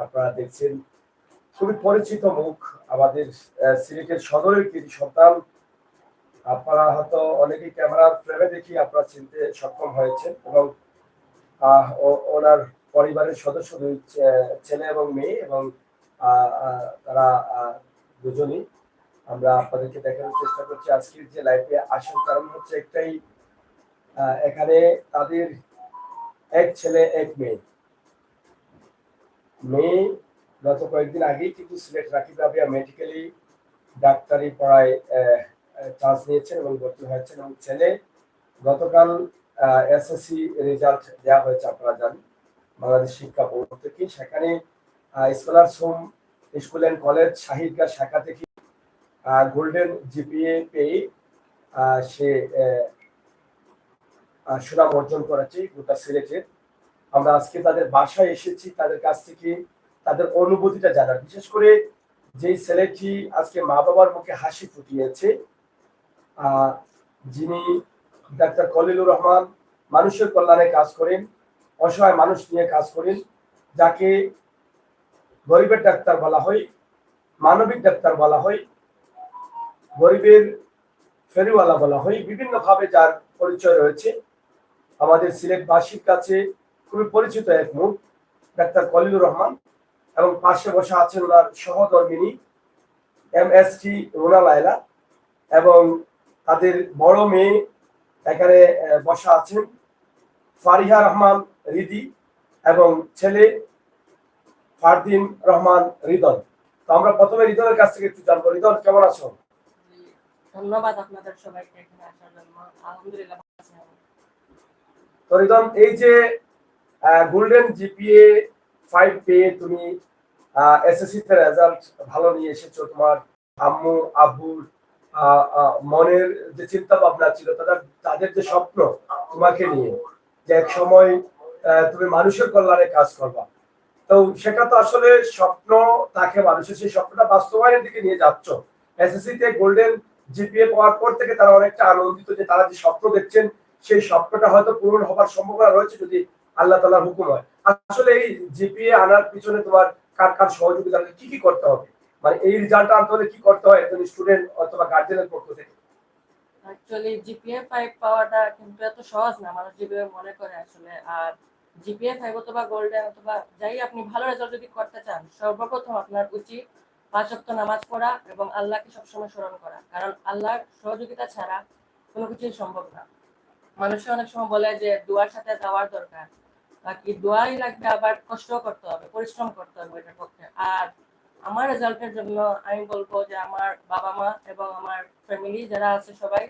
আপনারা দেখছেন খুবই পরিচিত মুখ আমাদের সিলেটের সদরের কৃতি সন্তান। আপনারা হয়তো অনেকেই ক্যামেরার ফ্রেমে দেখি আপনারা চিনতে সক্ষম হয়েছেন এবং ওনার পরিবারের সদস্য দুই ছেলে এবং মেয়ে এবং তারা দুজনই আমরা আপনাদেরকে দেখানোর চেষ্টা করছি। আজকের যে লাইভে আসার কারণ হচ্ছে একটাই, এখানে তাদের এক ছেলে এক মেয়ে। মেয়ে গত কয়েকদিন আগেই কিন্তু সিলেট রাকিব রাবিয়া মেডিকেলি ডাক্তারি পড়ায় চান্স নিয়েছেন এবং ভর্তি হয়েছেন, এবং ছেলে গতকাল এসএসসি রেজাল্ট দেওয়া হয়েছে আপনারা জানেন বাংলাদেশ শিক্ষা বোর্ড থেকে। সেখানে scholars home school and college শাহিদগা শাখা থেকে গোল্ডেন জিপিএ পেয়ে সে সুনাম অর্জন করেছে গোটা সিলেটের। আমরা আজকে তাদের বাসায় এসেছি তাদের কাছ থেকে তাদের অনুভূতিটা জানার, বিশেষ করে যেই ছেলেটি আজকে মা বাবার মুখে হাসি ফুটিয়েছে, যিনি ডাক্তার খলিলুর রহমান, মানুষের কল্যাণে কাজ করেন, অসহায় মানুষ নিয়ে কাজ করেন, যাকে গরিবের ডাক্তার বলা হয়, মানবিক ডাক্তার বলা হয়, গরিবের ফেরিওয়ালা বলা হয়, বিভিন্ন ভাবে যার পরিচয় রয়েছে আমাদের সিলেটবাসীর কাছে খুবই পরিচিত এক মুখ ডাক্তার খলিলুর রহমান। এবং পাশে বসে আছেন ওনার সহধর্মিনী MST রুনা লায়লা, এবং তাদের বড় মেয়ে এখানে বসা আছেন ফারিহা রহমান রিদি এবং ছেলে ফারদিন রহমান রিদন। তো আমরা প্রথমে রিদনের কাছ থেকে একটু জানবো। রিদন, কেমন আছো? ধন্যবাদ আপনাদের সবাইকে এখানে আসার জন্য। আলহামদুলিল্লাহ ভালো আছি। তো রিদন, এই যে গোল্ডেন জিপিএ 5 পেয়ে তুমি এসএসসি তে রেজাল্ট ভালো নিয়ে এসেছো, তোমার আম্মু আব্বুর মনের যে চিন্তা ভাবনা ছিল, তাদের যে স্বপ্ন তোমাকে নিয়ে, যে এক সময় তুমি মানুষের কল্যাণে কাজ করবা, তো সেটা তো আসলে স্বপ্ন থাকে মানুষের, সেই স্বপ্নটা বাস্তবায়নের দিকে নিয়ে যাচ্ছ। এসএসসি তে গোল্ডেন জিপিএ পাওয়ার পর থেকে তারা অনেকটা আনন্দিত যে তারা যে স্বপ্ন দেখছেন সেই স্বপ্নটা হয়তো পূরণ হবার সম্ভাবনা রয়েছে যদি আল্লাহ তাআলার হুকুম হয়। আসলে এই জিপিএ আনার পিছনে তোমার কার কার সহযোগিতা, কি কি করতে হবে, মানে এই রেজাল্ট আনতে হলে কি করতে হয় একজন স্টুডেন্ট অথবা গার্জিয়ানের পক্ষ থেকে? অ্যাকচুয়ালি জিপিএ 5 পাওয়াটা কিন্তু এত সহজ না, মানুষ যেভাবে মনে করে আসলে। আর জিপিএ 5 অথবা গোল্ডেন অথবা যাই আপনি ভালো রেজাল্ট যদি করতে চান, সর্বপ্রথম আপনার উচিত 5 ওয়াক্ত নামাজ পড়া এবং আল্লাহকে সবসময় স্মরণ করা, কারণ আল্লাহর সহযোগিতা ছাড়া কোনো কিছুই সম্ভব না। মানুষ অনেক সময় বলে যে দোয়ার সাথে দাওয়ার দরকার, বাকি দোয়াই লাগবে, আবার কষ্টও করতে হবে, পরিশ্রম করতে হবে এটার পক্ষে। আর আমার রেজাল্টের জন্য আমি বলবো যে আমার বাবা মা এবং আমার ফ্যামিলি যারা আছে সবাই,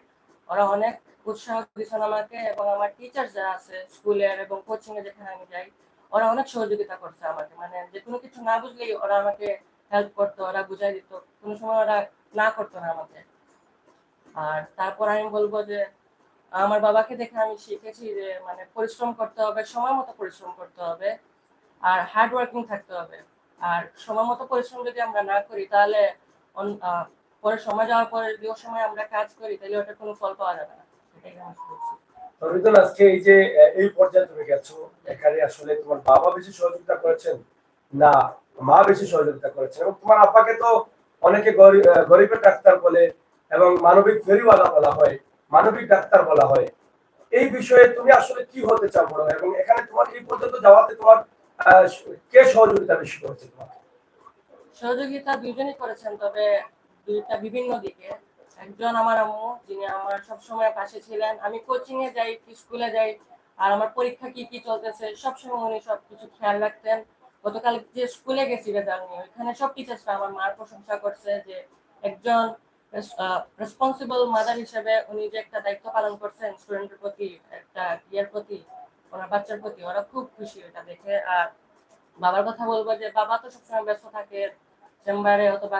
ওরা অনেক উৎসাহ দিয়েছেন আমাকে, এবং আমার টিচার যারা আছে স্কুলের এবং কোচিং এ যেখানে আমি যাই, ওরা অনেক সহযোগিতা করছে আমাকে। মানে যে কোনো কিছু না বুঝলেই ওরা আমাকে হেল্প করতো, ওরা বুঝাই দিত, কোনো সময় ওরা না করতো না আমাকে। আর তারপর আমি বলবো যে আমার বাবাকে দেখে আমি শিখেছি যে মানে পরিশ্রম করতে হবে, সময় মতো পরিশ্রম করতে হবে, আর হার্ড ওয়ার্কিং থাকতে হবে। আর সময় মতো পরিশ্রম যদি আমরা না করি তাহলে পরে সময় যাওয়ার পরে যদি ওই সময় আমরা কাজ করি তাহলে ওটার কোনো ফল পাওয়া যাবে না। সেটাই আমি বলছি। রিদন, আজকে এই যে এই পর্যায়ে তুমি গেছো, এখানে আসলে তোমার বাবা বেশি সহযোগিতা করেছেন না মা বেশি সহযোগিতা করেছেন? এবং তোমার আব্বাকে তো অনেকে গরিবের ডাক্তার বলে এবং মানবিক ফেরিওয়ালা বলা হয়, মানবিক ডাক্তার বলা হয়। এই বিষয়ে তুমি আসলে কি হতে চাও বলো, এবং এখানে তোমার এই পর্যন্ত যাওয়াতে তোমার কে সহযোগিতা বেশি করেছে তোমাকে? সহযোগিতা দুইজনই করেছেন, তবে দুইটা বিভিন্ন দিকে। একজন আমার আম্মু, যিনি আমার সবসময় পাশে ছিলেন। আমি কোচিং এ যাই, স্কুলে যাই, আর আমার পরীক্ষা কি কি চলতেছে সবসময় উনি সবকিছু খেয়াল রাখতেন। গতকাল যে স্কুলে গেছি রেজাল্ট নিয়ে, ওইখানে সব টিচার্সরা আমার মার প্রশংসা করছে যে একজন রেসপন্সিবল মাদার হিসেবে উনি যে একটা দায়িত্ব পালন করছেন স্টুডেন্টের প্রতি, একটা ইয়ের প্রতি, ওনার বাচ্চার প্রতি, ওরা খুব খুশি এটা দেখে। আর বাবার কথা বলবো যে বাবা তো সবসময় ব্যস্ত থাকে চেম্বারে অথবা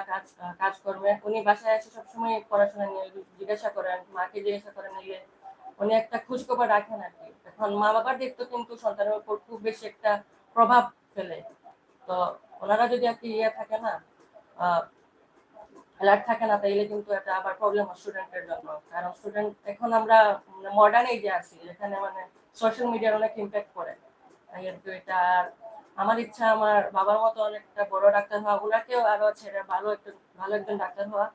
কাজকর্মে, উনি বাসায় এসে সবসময় পড়াশোনা নিয়ে জিজ্ঞাসা করেন, মাকে জিজ্ঞাসা করেন, নিলে উনি একটা খোঁজ খবর রাখেন আর কি। এখন মা বাবার দায়িত্ব কিন্তু সন্তানের উপর খুব বেশি একটা প্রভাব ফেলে। তো ওনারা যদি আর কি থাকে না, অ্যালার্ট থাকে না, তাইলে কিন্তু এটা আবার প্রবলেম হয় স্টুডেন্টের জন্য। কারণ স্টুডেন্ট এখন আমরা মডার্ন এজে আছি, যেখানে মানে সোশ্যাল মিডিয়ার অনেক ইম্প্যাক্ট পড়ে। এটা আমার ইচ্ছা আমার বাবার মতো অনেকটা বড় ডাক্তার হওয়া, ওনাকেও আরো ছেড়ে ভালো একজন ডাক্তার হওয়া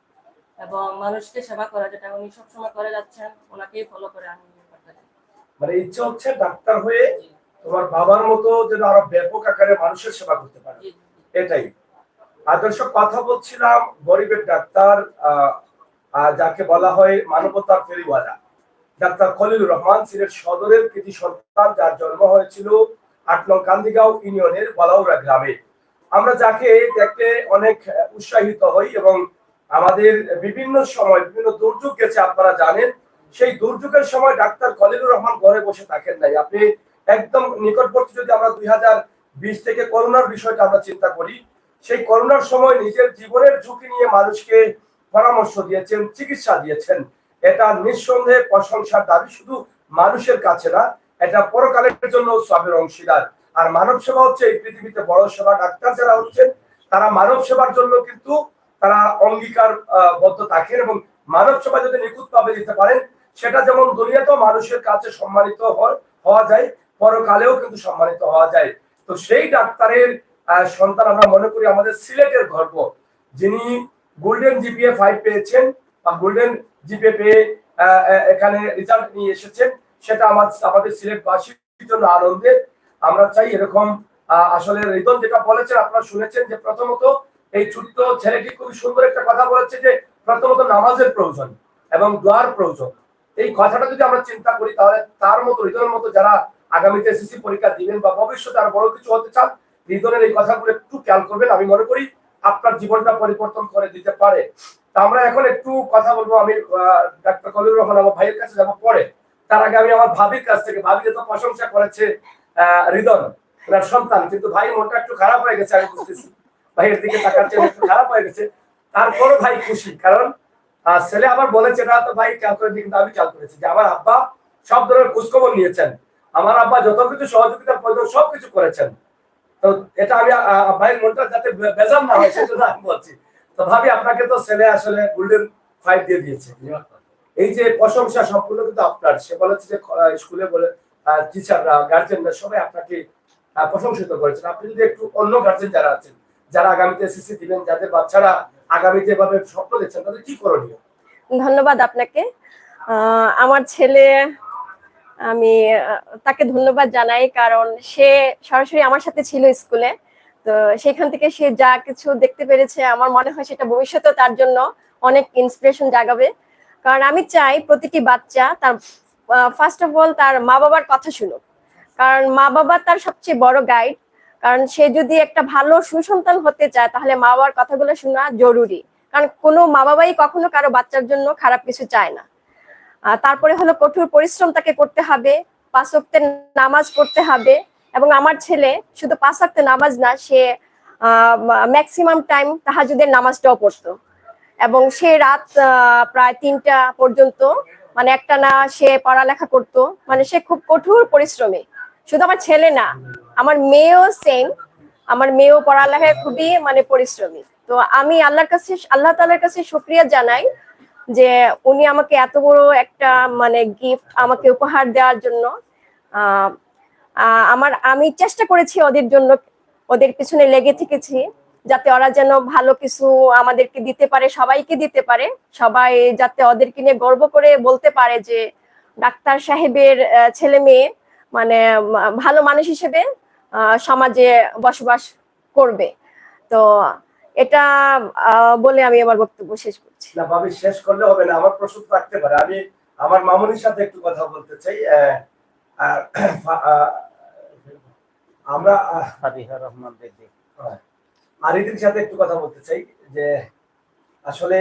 এবং মানুষকে সেবা করা, যেটা উনি সবসময় করে যাচ্ছেন, ওনাকেই ফলো করে আমি করতে চাই। মানে ইচ্ছা হচ্ছে ডাক্তার হয়ে তোমার বাবার মতো যেন আরো ব্যাপক আকারে মানুষের সেবা করতে পারে, এটাই আদর্শ। কথা বলছিলাম গরিবের ডাক্তার, যাকে বলা হয় মানবতার ফেরিওয়ালা, ডাক্তার খলিলুর রহমান সিলেট সদরের কৃতি সন্তান, যার জন্ম হয়েছিল ৮ নং কান্দিগাঁও ইউনিয়নের বালাউরা গ্রামে। আমরা যাকে দেখতে অনেক উৎসাহিত হই এবং আমাদের বিভিন্ন সময় বিভিন্ন দুর্যোগ গেছে, আপনারা জানেন সেই দুর্যোগের সময় ডাক্তার খলিলুর রহমান ঘরে বসে থাকেন নাই। আপনি একদম নিকটবর্তী যদি আমরা 2020 থেকে করোনার বিষয়টা আমরা চিন্তা করি, সেই করোনার সময় নিজের জীবনের ঝুঁকি নিয়ে মানুষকে পরামর্শ দিয়েছেন, চিকিৎসা দিয়েছেন। এটা নিঃসন্দেহে প্রশংসার দাবি, শুধু মানুষের কাছে না, এটা পরকালের জন্য সবের অংশীদার। আর মানব সেবা হচ্ছে এই পৃথিবীতে বড় সেবা। ডাক্তার যারা হচ্ছেন তারা মানব সেবার জন্য কিন্তু তারা অঙ্গীকার বদ্ধ থাকেন এবং মানব সেবা যদি নিখুঁত ভাবে দিতে পারেন, সেটা যেমন দুনিয়াতেও মানুষের কাছে সম্মানিত হওয়া যায়, পরকালেও কিন্তু সম্মানিত হওয়া যায়। তো সেই ডাক্তারের সন্তান আমরা মনে করি আমাদের সিলেটের গর্ব, যিনি গোল্ডেন জিপিএ 5 পেয়েছেন বা গোল্ডেন জিপিএ পেয়ে এখানে রেজাল্ট নিয়ে এসেছেন, সেটা আমাদের সিলেটবাসীর জন্য আনন্দের। আমরা চাই এরকম আসলে রিদন যেটা বলেছেন আপনারা শুনেছেন যে প্রথমত এই ছোট্ট ছেলেটি খুব সুন্দর একটা কথা বলেছে যে প্রথমত নামাজের প্রয়োজন এবং দোয়ার প্রয়োজন। এই কথাটা যদি আমরা চিন্তা করি তাহলে তার মতো রিদনের মতো যারা আগামীতে এসএসসি পরীক্ষা দিবেন বা ভবিষ্যতে আর বড় কিছু হতে চান, রিদনের এই কথাগুলো একটু খেয়াল করবেন। আমি মনে করি আপনার জীবনটা পরিবর্তন করে দিতে পারে। তা আমরা এখন একটু কথা বলবো। আমি ডাক্তার খলিলুর রহমান আমার ভাইয়ের কাছে যাবো পরে। তার আগে আমি আমার ভাবির কাছ থেকে, ভাবি যে তো প্রশংসা করেছে রিদন ওনার সন্তান, কিন্তু ভাই মনটা একটু খারাপ হয়ে গেছে, আমি বুঝতেছি ভাইয়ের দিকে তাকাচ্ছেন একটু খারাপ হয়ে গেছে। তারপরও ভাই খুশি, কারণ ছেলে আবার বলেছে না তো ভাই খেয়াল করে, কিন্তু আমি খেয়াল করেছি যে আমার আব্বা সব ধরনের খোঁজখবর নিয়েছেন, আমার আব্বা যত কিছু সহযোগিতার প্রয়োজন সবকিছু করেছেন। তো এটা আমি ভাইয়ের মনটা যাতে বেজার না হয় সেজন্য আমি বলছি। তো ভাবি আপনাকে তো ছেলে আসলে গোল্ডেন 5 দিয়ে দিয়েছে, এই যে প্রশংসা সম্পূর্ণ কিন্তু আপনার। সে বলেছে যে স্কুলে বলে টিচাররা গার্জেনরা সবাই আপনাকে প্রশংসিত করেছেন। আপনি যদি একটু অন্য গার্জেন যারা আছেন, যারা আগামীতে এসএসসি দিবেন, যাদের বাচ্চারা আগামীতে এভাবে স্বপ্ন দেখছেন, তাদের কি করণীয়? ধন্যবাদ আপনাকে। আমার ছেলে, আমি তাকে ধন্যবাদ জানাই, কারণ সে সরাসরি আমার সাথে ছিল স্কুলে। তো সেখান থেকে সে যা কিছু দেখতে পেরেছে, আমার মনে হয় সেটা ভবিষ্যতে তার জন্য অনেক ইন্সপিরেশন জাগাবে। কারণ আমি চাই প্রতিটি বাচ্চা তার ফার্স্ট অফ অল তার মা বাবার কথা শুনুক, কারণ মা বাবা তার সবচেয়ে বড় গাইড। কারণ সে যদি একটা ভালো সুসন্তান হতে চায় তাহলে মা বাবার কথাগুলো শোনা জরুরি, কারণ কোনো মা বাবাই কখনো কারো বাচ্চার জন্য খারাপ কিছু চায় না। তারপরে হলো কঠোর পরিশ্রম তাকে করতে হবে, 5 ওয়াক্তের নামাজ পড়তে হবে। এবং আমার ছেলে শুধু 5 ওয়াক্তের নামাজ না, সে ম্যাক্সিমাম টাইম তাহাজ্জুদের নামাজটাও পড়তো এবং সে রাত প্রায় 3টা পর্যন্ত মানে একটানা সে পড়ালেখা করতো। মানে সে খুব কঠোর পরিশ্রমী। শুধু আমার ছেলে না, আমার মেয়েও সেম। আমার মেয়েও পড়ালেখায় খুবই মানে পরিশ্রমী। তো আমি আল্লাহ তাআলার কাছে শুকরিয়া জানাই যে উনি আমাকে এত বড় একটা মানে গিফট আমাকে উপহার দেওয়ার জন্য। আমি চেষ্টা করেছি ওদের জন্য, ওদের পিছনে লেগে থেকেছি যাতে ওরা যেন ভালো কিছু আমাদেরকে দিতে পারে, সবাইকে দিতে পারে, সবাই যাতে ওদেরকে নিয়ে গর্ব করে বলতে পারে যে ডাক্তার সাহেবের ছেলে মেয়ে মানে ভালো মানুষ হিসেবে সমাজে বসবাস করবে। তো এটা বলে আমি আমার বক্তব্য শেষ করছি। না ভাবি, শেষ করলে হবে না, আমার প্রশ্ন থাকতে পারে। আমি আমার মামুনির সাথে একটু কথা বলতে চাই। আমরা আরিদির সাথে একটু কথা বলতে চাই যে আসলে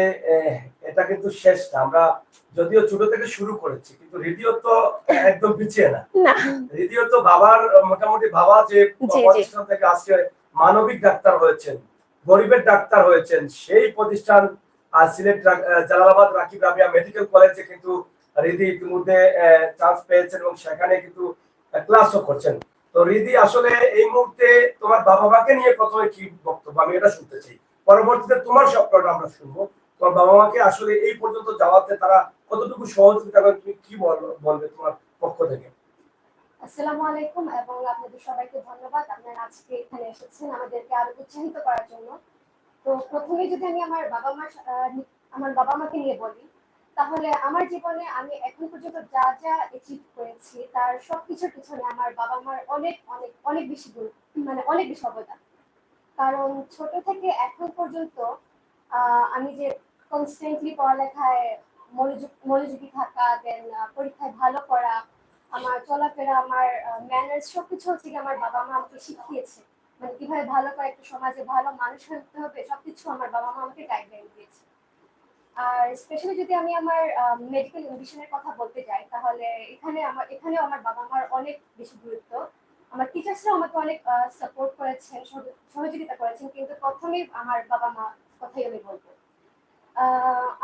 এটা কিন্তু শেষ না। আমরা যদিও ছোট থেকে শুরু করেছি, কিন্তু রেডিও তো একদম পিছিয়ে না। রেডিও তো বাবার মোটামুটি বাবা যে প্রতিষ্ঠান থেকে আজকে মানবিক ডাক্তার হয়েছেন, গরিবের ডাক্তার হয়েছেন, সেই প্রতিষ্ঠান সিলেট জালালাবাদ রাকিব রাবিয়া মেডিকেল কলেজে কিন্তু রিদি ইতিমধ্যে চান্স পেয়েছেন এবং সেখানে কিন্তু ক্লাসও করছেন। তো রিদি আসলে এই মুহূর্তে তোমার বাবা মাকে নিয়ে প্রথমে কি বক্তব্য, আমি এটা শুনতে চাই। পরবর্তীতে তোমার স্বপ্নটা আমরা শুনবো। তোমার বাবা মাকে আসলে এই পর্যন্ত যাওয়াতে তারা কতটুকু সহযোগিতা করে, তুমি কি বলবে তোমার পক্ষ থেকে? আসসালামু আলাইকুম এবং আপনাদের সবাইকে ধন্যবাদ আপনারা আজকে এখানে এসেছেন আমাদেরকে আরো উৎসাহিত করার জন্য। তো প্রথমে যদি আমি আমার বাবা মাকে নিয়ে বলি, তাহলে আমার জীবনে আমি এখন পর্যন্ত যা যা অ্যাচিভ করেছি তার সবকিছুর পিছনে আমার বাবা মার অনেক অনেক অনেক বেশি অনেক বেশি অবদান। কারণ ছোট থেকে এখন পর্যন্ত আমি যে কনস্ট্যান্টলি পড়ালেখায় মনোযোগী থাকা, দেন পরীক্ষায় ভালো করা, আমার চলাফেরা, আমার ম্যানার্স সবকিছু হচ্ছে কি আমার বাবা মা আমাকে শিখিয়েছে। মানে কিভাবে ভালো করে একটা সমাজে ভালো মানুষ হয়ে উঠতে হবে সবকিছু আমার বাবা মা আমাকে গাইডলাইন দিয়েছে। আর স্পেশালি যদি আমি আমার মেডিকেল এডুকেশনের কথা বলতে যাই, তাহলে এখানেও আমার বাবা মার অনেক বেশি গুরুত্ব। আমার টিচার্সরাও আমাকে অনেক সাপোর্ট করেছেন, সহযোগিতা করেছেন, কিন্তু প্রথমেই আমার বাবা মা কথাই আমি বলবো।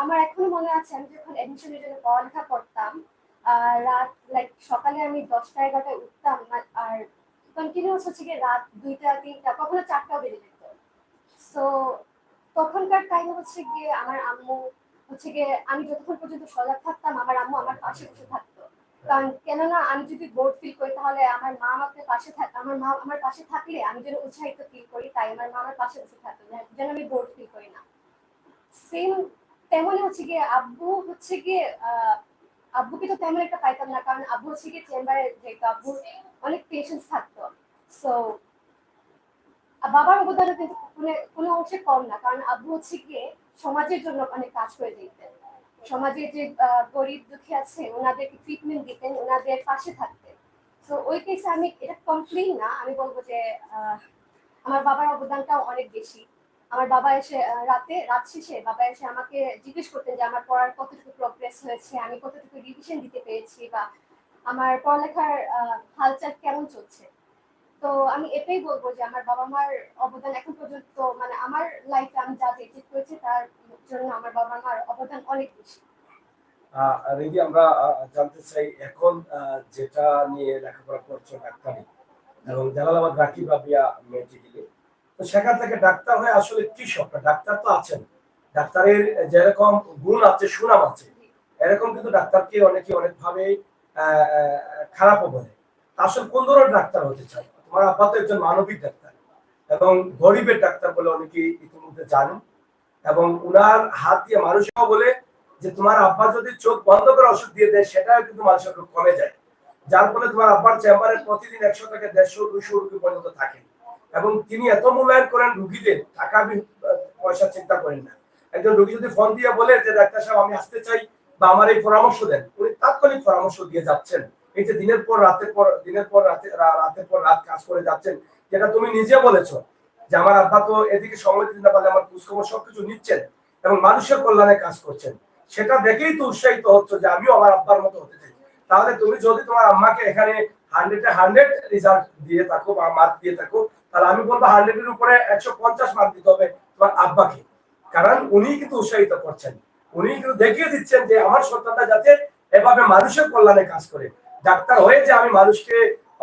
আমার এখনো মনে আছে আমি যখন অ্যাডমিশনের জন্য পড়ালেখা করতাম, রাত সকালে আমি 10টা 11টায় উঠতাম, আর কন্টিনিউয়াস হচ্ছে গিয়ে রাত 2টা 3টা কখনো 4টাও বেজে যেত। সো তখনকার টাইমে হচ্ছে গিয়ে আমার আম্মু হচ্ছে গিয়ে আমি যতক্ষণ পর্যন্ত সজাগ থাকতাম আমার আম্মু আমার পাশে বসে থাকতো। কারণ কেননা আমি যদি বোর্ড ফিল করি তাহলে আমার মা আমার পাশে থাকলে আমি যেন উৎসাহিত ফিল করি, তাই আমার মা আমার পাশে বসে থাকতো যেন আমি বোর্ড ফিল করি না। সেম তেমনই হচ্ছে গিয়ে আব্বুকে তো তেমন একটা পাইতাম না, কারণ আব্বু হচ্ছে গিয়ে চেম্বারে যেত, আব্বুর অনেক পেশেন্স থাকতো। সো বাবার অবদানও কিন্তু কোনো অংশে কম না, কারণ আব্বু হচ্ছে গিয়ে সমাজের জন্য অনেক কাজ করে দিতেন। সমাজে যে গরিব দুঃখী আছে ওনাদেরকে ট্রিটমেন্ট দিতেন, ওনাদের পাশে থাকতেন। তো ওই কেসে আমি এটা কমপ্লেন না, আমি বলবো যে আমার বাবার অবদানটাও অনেক বেশি। আমার বাবা এসে রাত শেষে বাবা এসে আমাকে জিজ্ঞেস করতেন যে আমার পড়ার কতটুকু প্রোগ্রেস হয়েছে, আমি কতটুকু রিভিশন দিতে পেরেছি, বা আমার পড়ালেখার হালচাল কেমন চলছে। তো আমি এটাই বলবো যে আমার বাবা মার অবদান এখন পর্যন্ত, মানে আমার লাইফে আমি যা অ্যাচিভ করেছি তার জন্য আমার বাবা মার অবদান অনেক বেশি। রিদি, আমরা জানতে চাই এখন যেটা নিয়ে লেখাপড়া করছো ডাক্তারি এবং জালালাবাদ রাকিব রাবিয়া মেডিকেলে, তো সেখান থেকে ডাক্তার হয়ে আসলে কি স্বপ্ন? ডাক্তার তো আছেন, ডাক্তারের যেরকম গুণ আছে সুনাম আছে, এরকম কিন্তু ডাক্তারকে অনেকে অনেকভাবে খারাপও বলে। আসলে কোন ধরনের ডাক্তার হতে চাই? তোমার আব্বা তো একজন মানবিক ডাক্তার এবং গরিবের ডাক্তার বলে অনেকে ইতিমধ্যে জানেন, এবং উনার হাত দিয়ে মানুষও বলে যে তোমার আব্বা যদি চোখ বন্ধ করে ওষুধ দিয়ে দেয় সেটাও কিন্তু মানুষের রোগ কমে যায়, যার ফলে তোমার আব্বার চেম্বারে প্রতিদিন 100 থেকে 150-200 রোগী পর্যন্ত থাকেন, এবং তিনি এত মূল্যায়ন করেন রুগীদের, টাকা পয়সা চিন্তা করেন না। একজন রোগী যদি ফোন দিয়ে বলে যে ডাক্তার সাহেব আমি আসতে চাই বা আমার এই পরামর্শ দেন, উনি তাৎক্ষণিক পরামর্শ দিয়ে যাচ্ছেন। এই যে দিনের পর রাত কাজ করে যাচ্ছেন, যেটা তুমি নিজে বলেছো যে আমার আব্বা তো এদিকে সময় দিতে না পারলে আমার খোঁজখবর সবকিছু নিচ্ছেন এবং মানুষের কল্যাণে কাজ করছেন, সেটা দেখেই তো উৎসাহিত হচ্ছে যে আমিও আমার আব্বার মতো হতে চাই। তাহলে তুমি যদি তোমার আম্মাকে এখানে 100-এ 100 রেজাল্ট দিয়ে থাকো বা মার্ক দিয়ে থাকো, তাহলে আমি বলবো 100-এর উপরে 150 মার্ক দিতে হবে তোমার আব্বাকে, কারণ উনি কিন্তু উৎসাহিত করছেন, উনি কিন্তু দেখিয়ে দিচ্ছেন যে আমার সন্তানটা যাতে এভাবে মানুষের কল্যাণে কাজ করে। ডাক্তার হয়ে যে আমি মানুষকে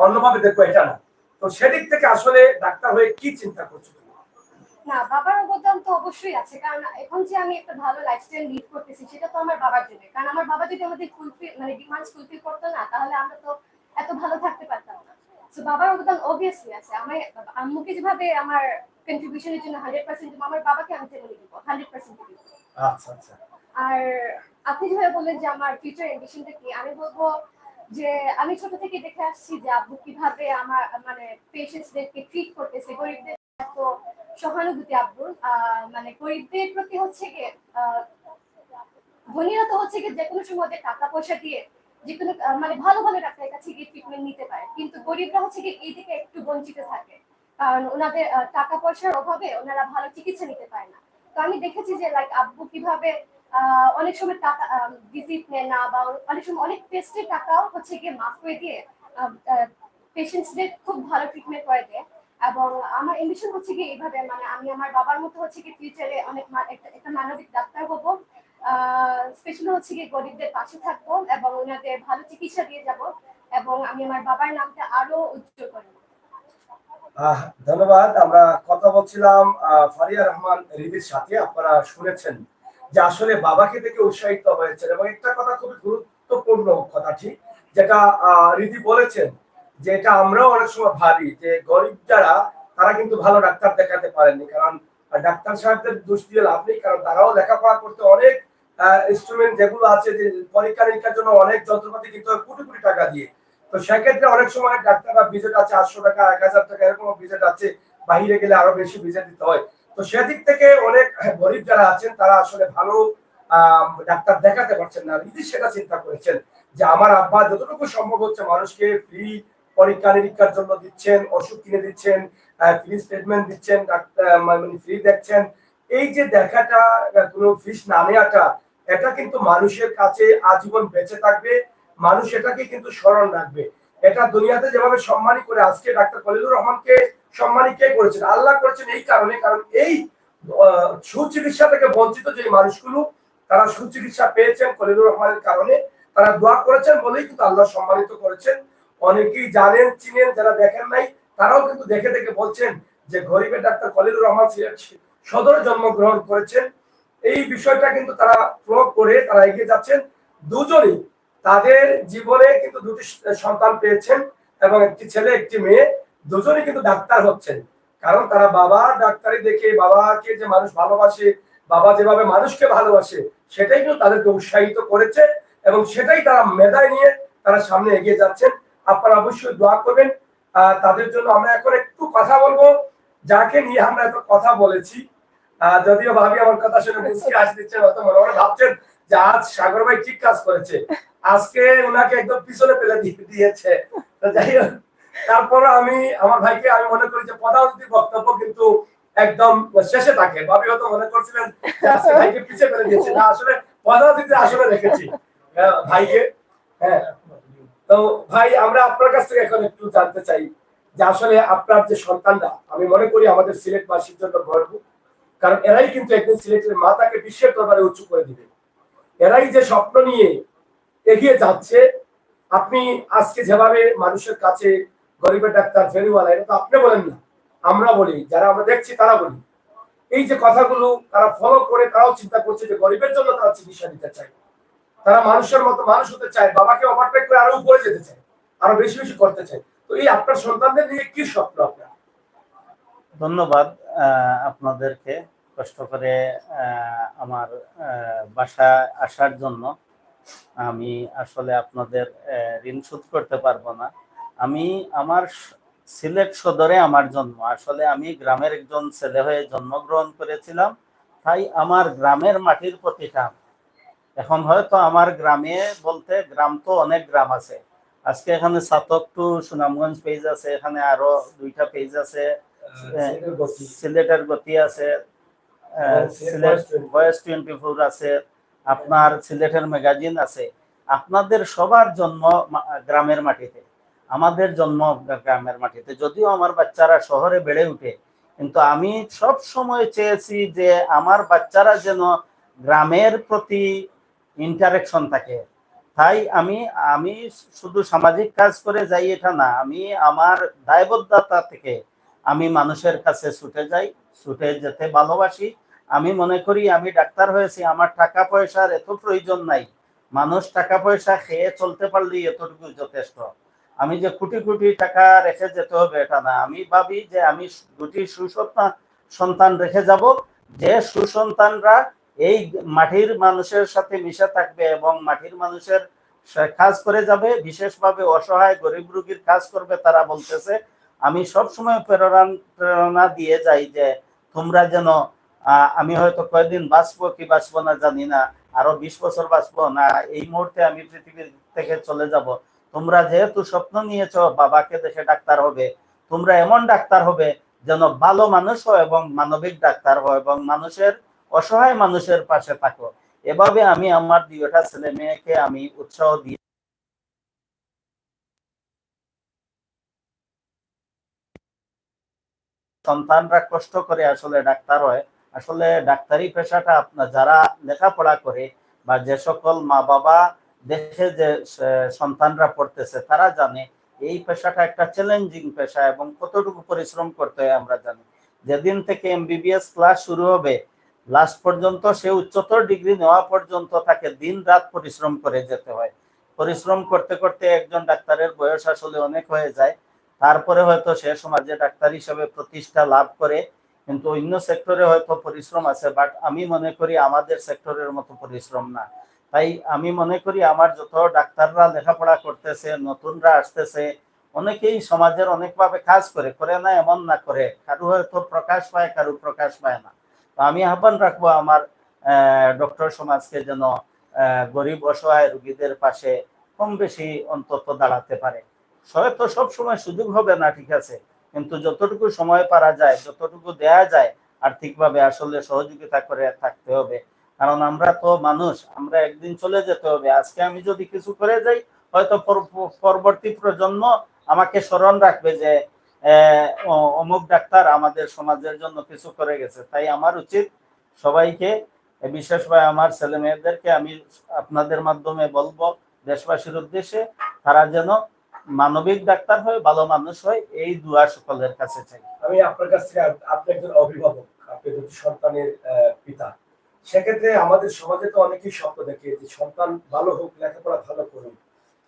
অন্যভাবে দেখবো এটা না। তো সেদিক থেকে আসলে ডাক্তার হয়ে কি চিন্তা করছো? না, বাবার অবদান তো অবশ্যই আছে, কারণ এখন যে আমি একটা ভালো লাইফস্টাইল লিড করতেছি সেটা তো আমার বাবার জন্য। কারণ আমার বাবা যদি আমাদের ডিমান্ডস ফুলফিল করতো না, তাহলে আমরা তো এত ভালো থাকতে পারতাম না। তো বাবার অবদান অবভিয়াসলি আছে। আমার আম্মুকে যেভাবে আমার কন্ট্রিবিউশনের জন্য 100% দিব, আমার বাবাকে আমি তেমনি দিব, 100% দিব। আচ্ছা আচ্ছা। আর আপনি যেভাবে বললেন যে আমার ফিউচার অ্যাম্বিশনটা কি, আমি বলবো যে আমি ছোট থেকে দেখে আসছি যে আব্বু কিভাবে আমার পেশেন্টসদেরকে ট্রিট করতেছে, গরিবদের এত সহানুভূতি আব্বুর। গরিবদের প্রতি হচ্ছে গিয়ে ধনীরা তো হচ্ছে গিয়ে যে কোনো সময় ওদের টাকা পয়সা দিয়ে যে কোনো ভালো ভালো ডাক্তারের কাছে গিয়ে ট্রিটমেন্ট নিতে পারে, কিন্তু গরিবরা হচ্ছে গিয়ে এই দিকে একটু বঞ্চিত থাকে, কারণ ওনাদের টাকা পয়সার অভাবে ওনারা ভালো চিকিৎসা নিতে পারে না। তো আমি দেখেছি যে আব্বু কিভাবে অনেক সময় টাকা ভিজিট নেয় না, বা অনেক সময় অনেক টেস্টের টাকাও হচ্ছে গিয়ে মাফ করে দিয়ে পেশেন্টসদের খুব ভালো ট্রিটমেন্ট করে দেয়। এবং আমার এমবিশন হচ্ছে কি এইভাবে, আমি আমার বাবার মতো হচ্ছে কি ফিউচারে অনেক একটা মানবিক ডাক্তার হবো, স্পেশালি হচ্ছে কি গরিবদের পাশে থাকবো এবং ওনাদের ভালো চিকিৎসা দিয়ে যাব, এবং আমি আমার বাবার নামটা আরো উজ্জ্বল করব। ধন্যবাদ। আমরা কথা বলছিলাম ফারিয়া রহমান রিদির সাথে। আপনারা শুনেছেন যে আসলে বাবাকে দেখে উৎসাহিত হয়েছেন, এবং একটা কথা খুবই গুরুত্বপূর্ণ কথাটি যেটা রিদি বলেছেন যে এটা আমরাও অনেক সময় ভাবি যে গরিব যারা তারা কিন্তু ভালো ডাক্তার দেখাতে পারেননি, কারণ ডাক্তার সাহেবদের দোষ দিয়ে লাভ নেই, কারণ তারাও লেখাপড়া করতে অনেক ইনস্ট্রুমেন্ট যেগুলো আছে যে পরীক্ষা নিরীক্ষার জন্য অনেক যন্ত্রপাতি কিন্তু কোটি কোটি টাকা দিয়ে। তো সেক্ষেত্রে অনেক সময় ডাক্তাররা ভিজিট আছে 800 টাকা 1000 টাকা এরকম ভিজিট আছে, বাইরে গেলে আরো বেশি ভিজিট দিতে হয়। তো সেদিক থেকে অনেক গরিব যারা আছেন তারা আসলে ভালো ডাক্তার দেখাতে পারছেন না। যদি সেটা চিন্তা করেছেন যে আমার আব্বা যতটুকু সম্ভব হচ্ছে মানুষকে ফ্রি পরীক্ষা নিরীক্ষার জন্য দিচ্ছেন, ওষুধ কিনে দিচ্ছেন, ফ্রি স্টেটমেন্ট দিচ্ছেন, মানে ফ্রি দেখছেন, এই যে দেখাটা কোনো ফিস না নেওয়াটা, এটা কিন্তু মানুষের কাছে আজীবন বেঁচে থাকবে, মানুষ এটাকে কিন্তু স্মরণ রাখবে। এটা দুনিয়াতে যেভাবে সম্মানী করে আজকে ডাক্তার খলিলুর রহমানকে সম্মানী কে করেছেন? আল্লাহ করেছেন এই কারণে, কারণ এই সুচিকিৎসা থেকে বঞ্চিত যে মানুষগুলো তারা সুচিকিৎসা পেয়েছেন খলিলুর রহমানের কারণে, তারা দোয়া করেছেন বলেই কিন্তু আল্লাহ সম্মানিত করেছেন। অনেকেই জানেন চিনেন, যারা দেখেন নাই তারাও কিন্তু দেখে দেখে বলছেন যে গরিবের ডাক্তার খলিলুর রহমান সদরে জন্মগ্রহণ করেছেন। এই বিষয়টা কিন্তু তারা প্রয়োগ করে তারা এগিয়ে যাচ্ছেন। দুজনই তাদের জীবনে কিন্তু দুটি সন্তান পেয়েছেন এবং একটি ছেলে একটি মেয়ে, দুজনই কিন্তু ডাক্তার হচ্ছেন। কারণ তারা বাবা ডাক্তারি দেখে, বাবাকে যে মানুষ ভালোবাসে, বাবা যেভাবে মানুষকে ভালোবাসে সেটাই কিন্তু তাদেরকে উৎসাহিত করেছে এবং সেটাই তারা মেধায় নিয়ে তারা সামনে এগিয়ে যাচ্ছেন। আপনারা অবশ্যই দোয়া করবেন তাদের জন্য। আমরা এখন একটু কথা বলবো যাকে নিয়ে আমরা এত কথা বলেছি, যদিও ভাবি আমার কথা শুনে মুচকি হাসি দিচ্ছেন, হয়তো মনে মনে ভাবছেন যে আজ সাগর ভাই ঠিক কাজ করেছে, আজকে ওনাকে একদম পিছনে ফেলে দিয়েছে। যাই হোক, তারপর আমি আমার ভাইকে আমি মনে করি যে পদাবলীর বক্তব্য কিন্তু একদম শেষে থাকে। ভাবি হয়তো মনে করছিলেন যে আজকে ভাইকে পিছিয়ে ফেলে দিয়েছে, না আসলে পদাবলীতে আসলে রেখেছি ভাইকে। হ্যাঁ, তো ভাই আমরা আপনার কাছ থেকে এখন একটু জানতে চাই যে আসলে আপনার যে সন্তানরা, আমি মনে করি আমাদের সিলেটবাসীর জন্য গর্ব, কারণ এরাই কিন্তু একদিন সিলেটের মাতাকে বিশ্বের দরবারে উঁচু করে দিবে। এরাই যে স্বপ্ন নিয়ে এগিয়ে যাচ্ছে। আপনি আজকে যেভাবে মানুষের কাছে গরিবের ডাক্তার ফেরিওয়ালা, এটা তো আপনি বলেন না, আমরা বলি, যারা আমরা দেখছি তারা বলি। এই যে কথাগুলো তারা ফলো করে, তারাও চিন্তা করছে যে গরিবের জন্য তারা চিকিৎসা দিতে চায়, তারা মানুষের মতো মানুষ হতে চায়, বাবাকে ওভারটেক করে আরো উপরে যেতে চায়, আরো বেশি বেশি করতে চায়। তো এই আপনার সন্তানদের নিয়ে কি স্বপ্ন আপনার? ধন্যবাদ আপনাদেরকে কষ্ট করে আমার বাসায় আসার জন্য। আমি আসলে আপনাদের ঋণ শোধ করতে পারবো না। আমি আমার সিলেট সদরে আমার জন্ম, আসলে আমি গ্রামের একজন ছেলে হয়ে জন্মগ্রহণ করেছিলাম, তাই আমার গ্রামের মাটির প্রতি টান। এখন হয়তো আমার গ্রামে বলতে, গ্রাম তো অনেক গ্রাম আছে, আজকে এখানে সাতক টু সুনামগঞ্জ পেজ আছে, এখানে আরো 2টা পেজ আছে, সিলেটের গতি আছে, সিলেট ভয়েস 24 আছে, আপনার সিলেটের ম্যাগাজিন আছে। আপনাদের সবার জন্ম গ্রামের মাটিতে, আমাদের জন্ম গ্রামের মাটিতে। যদিও আমার বাচ্চারা শহরে বেড়ে উঠে, কিন্তু আমি সব সময় চেয়েছি যে আমার বাচ্চারা যেন গ্রামের প্রতি ইন্টারেকশন থাকে। তাই আমি শুধু সামাজিক কাজ করে যাই এটা না, আমি আমার দায়বদ্ধতা থেকে আমি মানুষের কাছে ছুটে যাই, ছুটে যেতে ভালোবাসি। আমি মনে করি আমি ডাক্তার হয়েছি, আমার টাকা পয়সার এত প্রয়োজন নাই, মানুষ টাকা পয়সা খেয়ে চলতে পারলেই এতটুকু যথেষ্ট। আমি যে কোটি কোটি টাকা রেখে যেতে হবে এটা না, আমি ভাবি যে আমি দুটি সুসন্তান রেখে যাব, যে সুসন্তানরা এই মাটির মানুষের সাথে মিশে থাকবে এবং মাটির মানুষের কাজ করে যাবে, বিশেষভাবে অসহায় গরিব রোগীর কাজ করবে। তারা বলতেছে, আমি সব সময় প্রেরণা দিয়ে যাই যে তোমরা যেন, আমি হয়তো কয়েকদিন বাঁচবো কি বাঁচবো না জানি না, আরো 20 বছর বাঁচবো না, এই মুহূর্তে আমি পৃথিবী থেকে চলে যাব, তোমরা যেহেতু স্বপ্ন নিয়েছো বাবাকে দেখে ডাক্তার হবে, তোমরা এমন ডাক্তার হবে যেন ভালো মানুষ হয় এবং মানবিক ডাক্তার হয় এবং মানুষের, অসহায় মানুষের পাশে থাকো। এভাবে আমি আমার 2টা ছেলে মেয়েকে আমি উৎসাহ দিই। সন্তানরা কষ্ট করে আসলে ডাক্তার হয়। আসলে ডাক্তারি পেশাটা আপনার যারা লেখাপড়া করে বা যে সকল মা বাবা দেখে যে সন্তানরা পড়তেছে, তারা জানে এই পেশাটা একটা চ্যালেঞ্জিং পেশা এবং কতটুকু পরিশ্রম করতে হয় আমরা জানি। যেদিন থেকে এমবিবিএস ক্লাস শুরু হবে লাস্ট পর্যন্ত, সে উচ্চতর ডিগ্রি নেওয়া পর্যন্ত তাকে দিন রাত পরিশ্রম করে যেতে হয়। পরিশ্রম করতে করতে একজন ডাক্তারের বয়স আসলে অনেক হয়ে যায়, তারপরে হয়তো সে সমাজে ডাক্তার হিসেবে প্রতিষ্ঠা লাভ করে, কিন্তু অন্য সেক্টরে হয়তো পরিশ্রম আছে, বাট আমি মনে করি আমাদের সেক্টরের মতো পরিশ্রম না। তাই আমি মনে করি আমার যত ডাক্তাররা লেখাপড়া করতেছে, নতুনরা আসতেছে, অনেকেই সমাজের অনেকভাবে কাজ করে না এমন না, করে কারো হয়তো প্রকাশ পায়, কারো প্রকাশ পায় না। তো আমি আহ্বান রাখবো আমার ডক্টর সমাজকে যেন গরিব অসহায় রোগীদের পাশে কম বেশি অন্তত দাঁড়াতে পারে। হয়তো সব সময় সুযোগ হবে না, ঠিক আছে, কিন্তু যতটুকু সময় পারা যায়, যতটুকু দেয়া যায় আর্থিকভাবে আসলে সহযোগিতা করে থাকতে হবে। কারণ আমরা তো মানুষ, আমরা একদিন চলে যেতে হবে। আজকে আমি যদি কিছু করে যাই, হয়তো পরবর্তী প্রজন্ম আমাকে স্মরণ রাখবে যে অমুক ডাক্তার আমাদের সমাজের জন্য কিছু করে গেছে। তাই আমার উচিত সবাইকে, বিশেষভাবে আমার ছেলে মেয়েদেরকে আমি আপনাদের মাধ্যমে বলবো, দেশবাসীর উদ্দেশ্যে, তারা যেন মানবিক ডাক্তার হয়, ভালো মানুষ হয়, এই দোয়া সকলের কাছে চাই। আমি আপনার কাছ থেকে, আপনি একজন অভিভাবক, আপনি দুটি সন্তানের পিতা, সেক্ষেত্রে আমাদের সমাজে তো অনেকেই স্বপ্ন দেখে যে সন্তান ভালো হোক, লেখাপড়া ভালো করুক।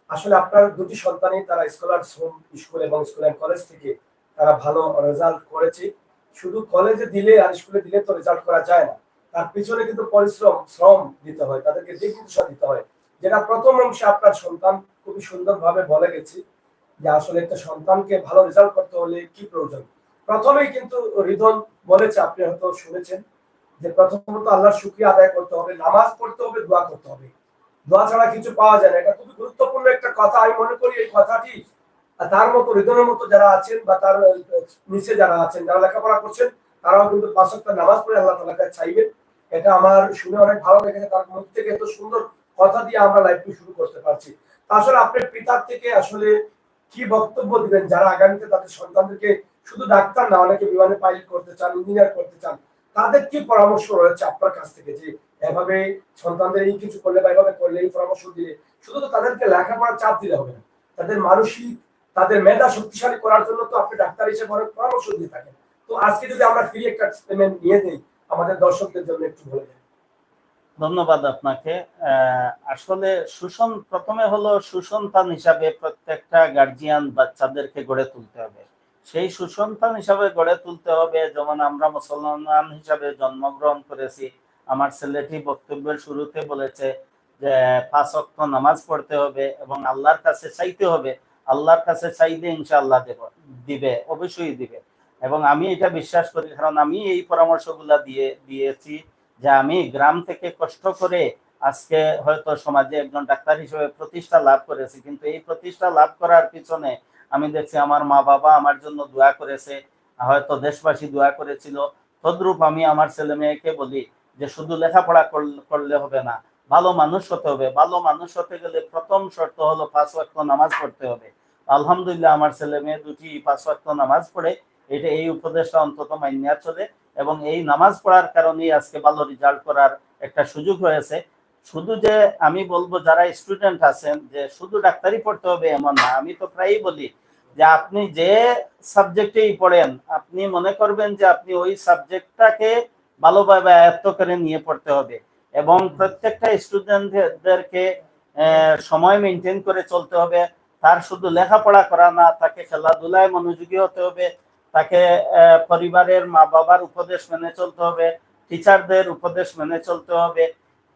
আসলে আপনার দুটি সন্তানই তারা স্কলার্স হোম স্কুল এবং স্কুল অ্যান্ড কলেজ থেকে তারা ভালো রেজাল্ট করেছে। শুধু কলেজে দিলে আর স্কুলে দিলে তো রেজাল্ট করা যায় না, তার পিছনে কিন্তু শ্রম দিতে হয়, তাদেরকে দিক নির্দেশনা দিতে হয়, যেটা প্রথম অংশে আপনার সন্তান খুবই সুন্দরভাবে বলে গেছে যে আসলে একটা সন্তানকে ভালো রেজাল্ট করতে হলে কি প্রয়োজন। প্রথমেই কিন্তু রিদন বলেছে, আপনি হয়তো শুনেছেন, যে প্রথমত আল্লাহর শুকরিয়া আদায় করতে হবে, নামাজ পড়তে হবে, দোয়া করতে হবে। দোয়া ছাড়া কিছু পাওয়া যায় না। এটা খুবই গুরুত্বপূর্ণ একটা কথা। আমি মনে করি এই কথাটি তার মতো, রিদনের মতো যারা আছেন বা তার নিচে যারা আছেন, যারা লেখাপড়া করছেন, তারাও কিন্তু 5 ওয়াক্ত নামাজ পড়ে আল্লাহ তাআলার কাছে চাইবেন। এটা আমার শুনে অনেক ভালো লেগেছে। তার মুখ থেকে এত সুন্দর কথা দিয়ে আমরা লাইভটি শুরু করতে পারছি। আসলে আপনার পিতার থেকে আসলে কি বক্তব্য দিবেন, যারা আগামীতে তাদের সন্তানদেরকে শুধু ডাক্তার না, অনেকে বিমানে পাইলট করতে চান, ইঞ্জিনিয়ার করতে চান, তাদের কি পরামর্শ রয়েছে আপনার কাছ থেকে, যে এভাবে সন্তানদের এই কিছু করলে বা এভাবে করলে, এই পরামর্শ দিলে শুধু তো তাদেরকে লেখাপড়ার চাপ দিলে হবে না, তাদের মানসিক, তাদের মেধা শক্তিশালী করার জন্য তো আপনি ডাক্তার হিসেবে অনেক পরামর্শ দিয়ে থাকেন। তো আজকে যদি আমরা ফ্রি একটা এক্সপেরিমেন্ট নিয়ে নেই, আমাদের দর্শকদের জন্য একটু বলে দেন। ধন্যবাদ আপনাকে। আসলে প্রথমে হলো সুসন্তান হিসাবে প্রত্যেকটা গার্জিয়ান বাচ্চাদেরকে গড়ে তুলতে হবে। সেই সুসন্তান হিসাবে গড়ে তুলতে হবে, যেমন আমরা মুসলমান হিসাবে জন্মগ্রহণ করেছি। আমার ছেলেটি বক্তব্যের শুরুতে বলেছে যে 5 ওয়াক্ত নামাজ পড়তে হবে এবং আল্লাহর কাছে চাইতে হবে। আল্লাহর কাছে চাইলে ইনশাআল্লাহ দিবে, অবশ্যই দিবে। এবং আমি এটা বিশ্বাস করি, কারণ আমি এই পরামর্শগুলা দিয়েছি, যে আমি গ্রাম থেকে কষ্ট করে আজকে হয়তো সমাজে একজন ডাক্তার হিসেবে প্রতিষ্ঠা লাভ করেছি, কিন্তু এই প্রতিষ্ঠা লাভ করার পিছনে আমি দেখছি আমার মা বাবা আমার জন্য দোয়া করেছে, হয়তো দেশবাসী দোয়া করেছিল। তদ্রূপ আমি আমার ছেলে মেয়েকে বলি যে শুধু লেখাপড়া করলে হবে না, ভালো মানুষ হতে হবে। ভালো মানুষ হতে গেলে প্রথম শর্ত হলো 5 ওয়াক্ত নামাজ পড়তে হবে। আলহামদুলিল্লাহ আমার ছেলে মেয়ে দুটি 5 ওয়াক্ত নামাজ পড়ে, এই উপদেশটা অন্তত মাইনিয়া চলে, এবং এই নামাজ পড়ার কারণেই আজকে ভালো রেজাল্ট করার একটা সুযোগ হয়েছে। শুধু যে আমি বলবো যারা স্টুডেন্ট আছেন যে শুধু ডাক্তারি পড়তে হবে এমন না। আমি তো প্রায়ই বলি যে আপনি যে সাবজেক্টেই পড়েন, আপনি মনে করবেন যে আপনি ওই সাবজেক্টটাকে ভালোভাবে আয়ত্ত করে নিয়ে পড়তে হবে, এবং প্রত্যেকটা স্টুডেন্টদেরকে সময় মেনটেন করে চলতে হবে। তার শুধু লেখাপড়া করা না, তাকে খেলাধুলায় মনোযোগী হতে হবে, তাকে পরিবারের মা বাবার উপদেশ মেনে চলতে হবে, টিচারদের উপদেশ মেনে চলতে হবে।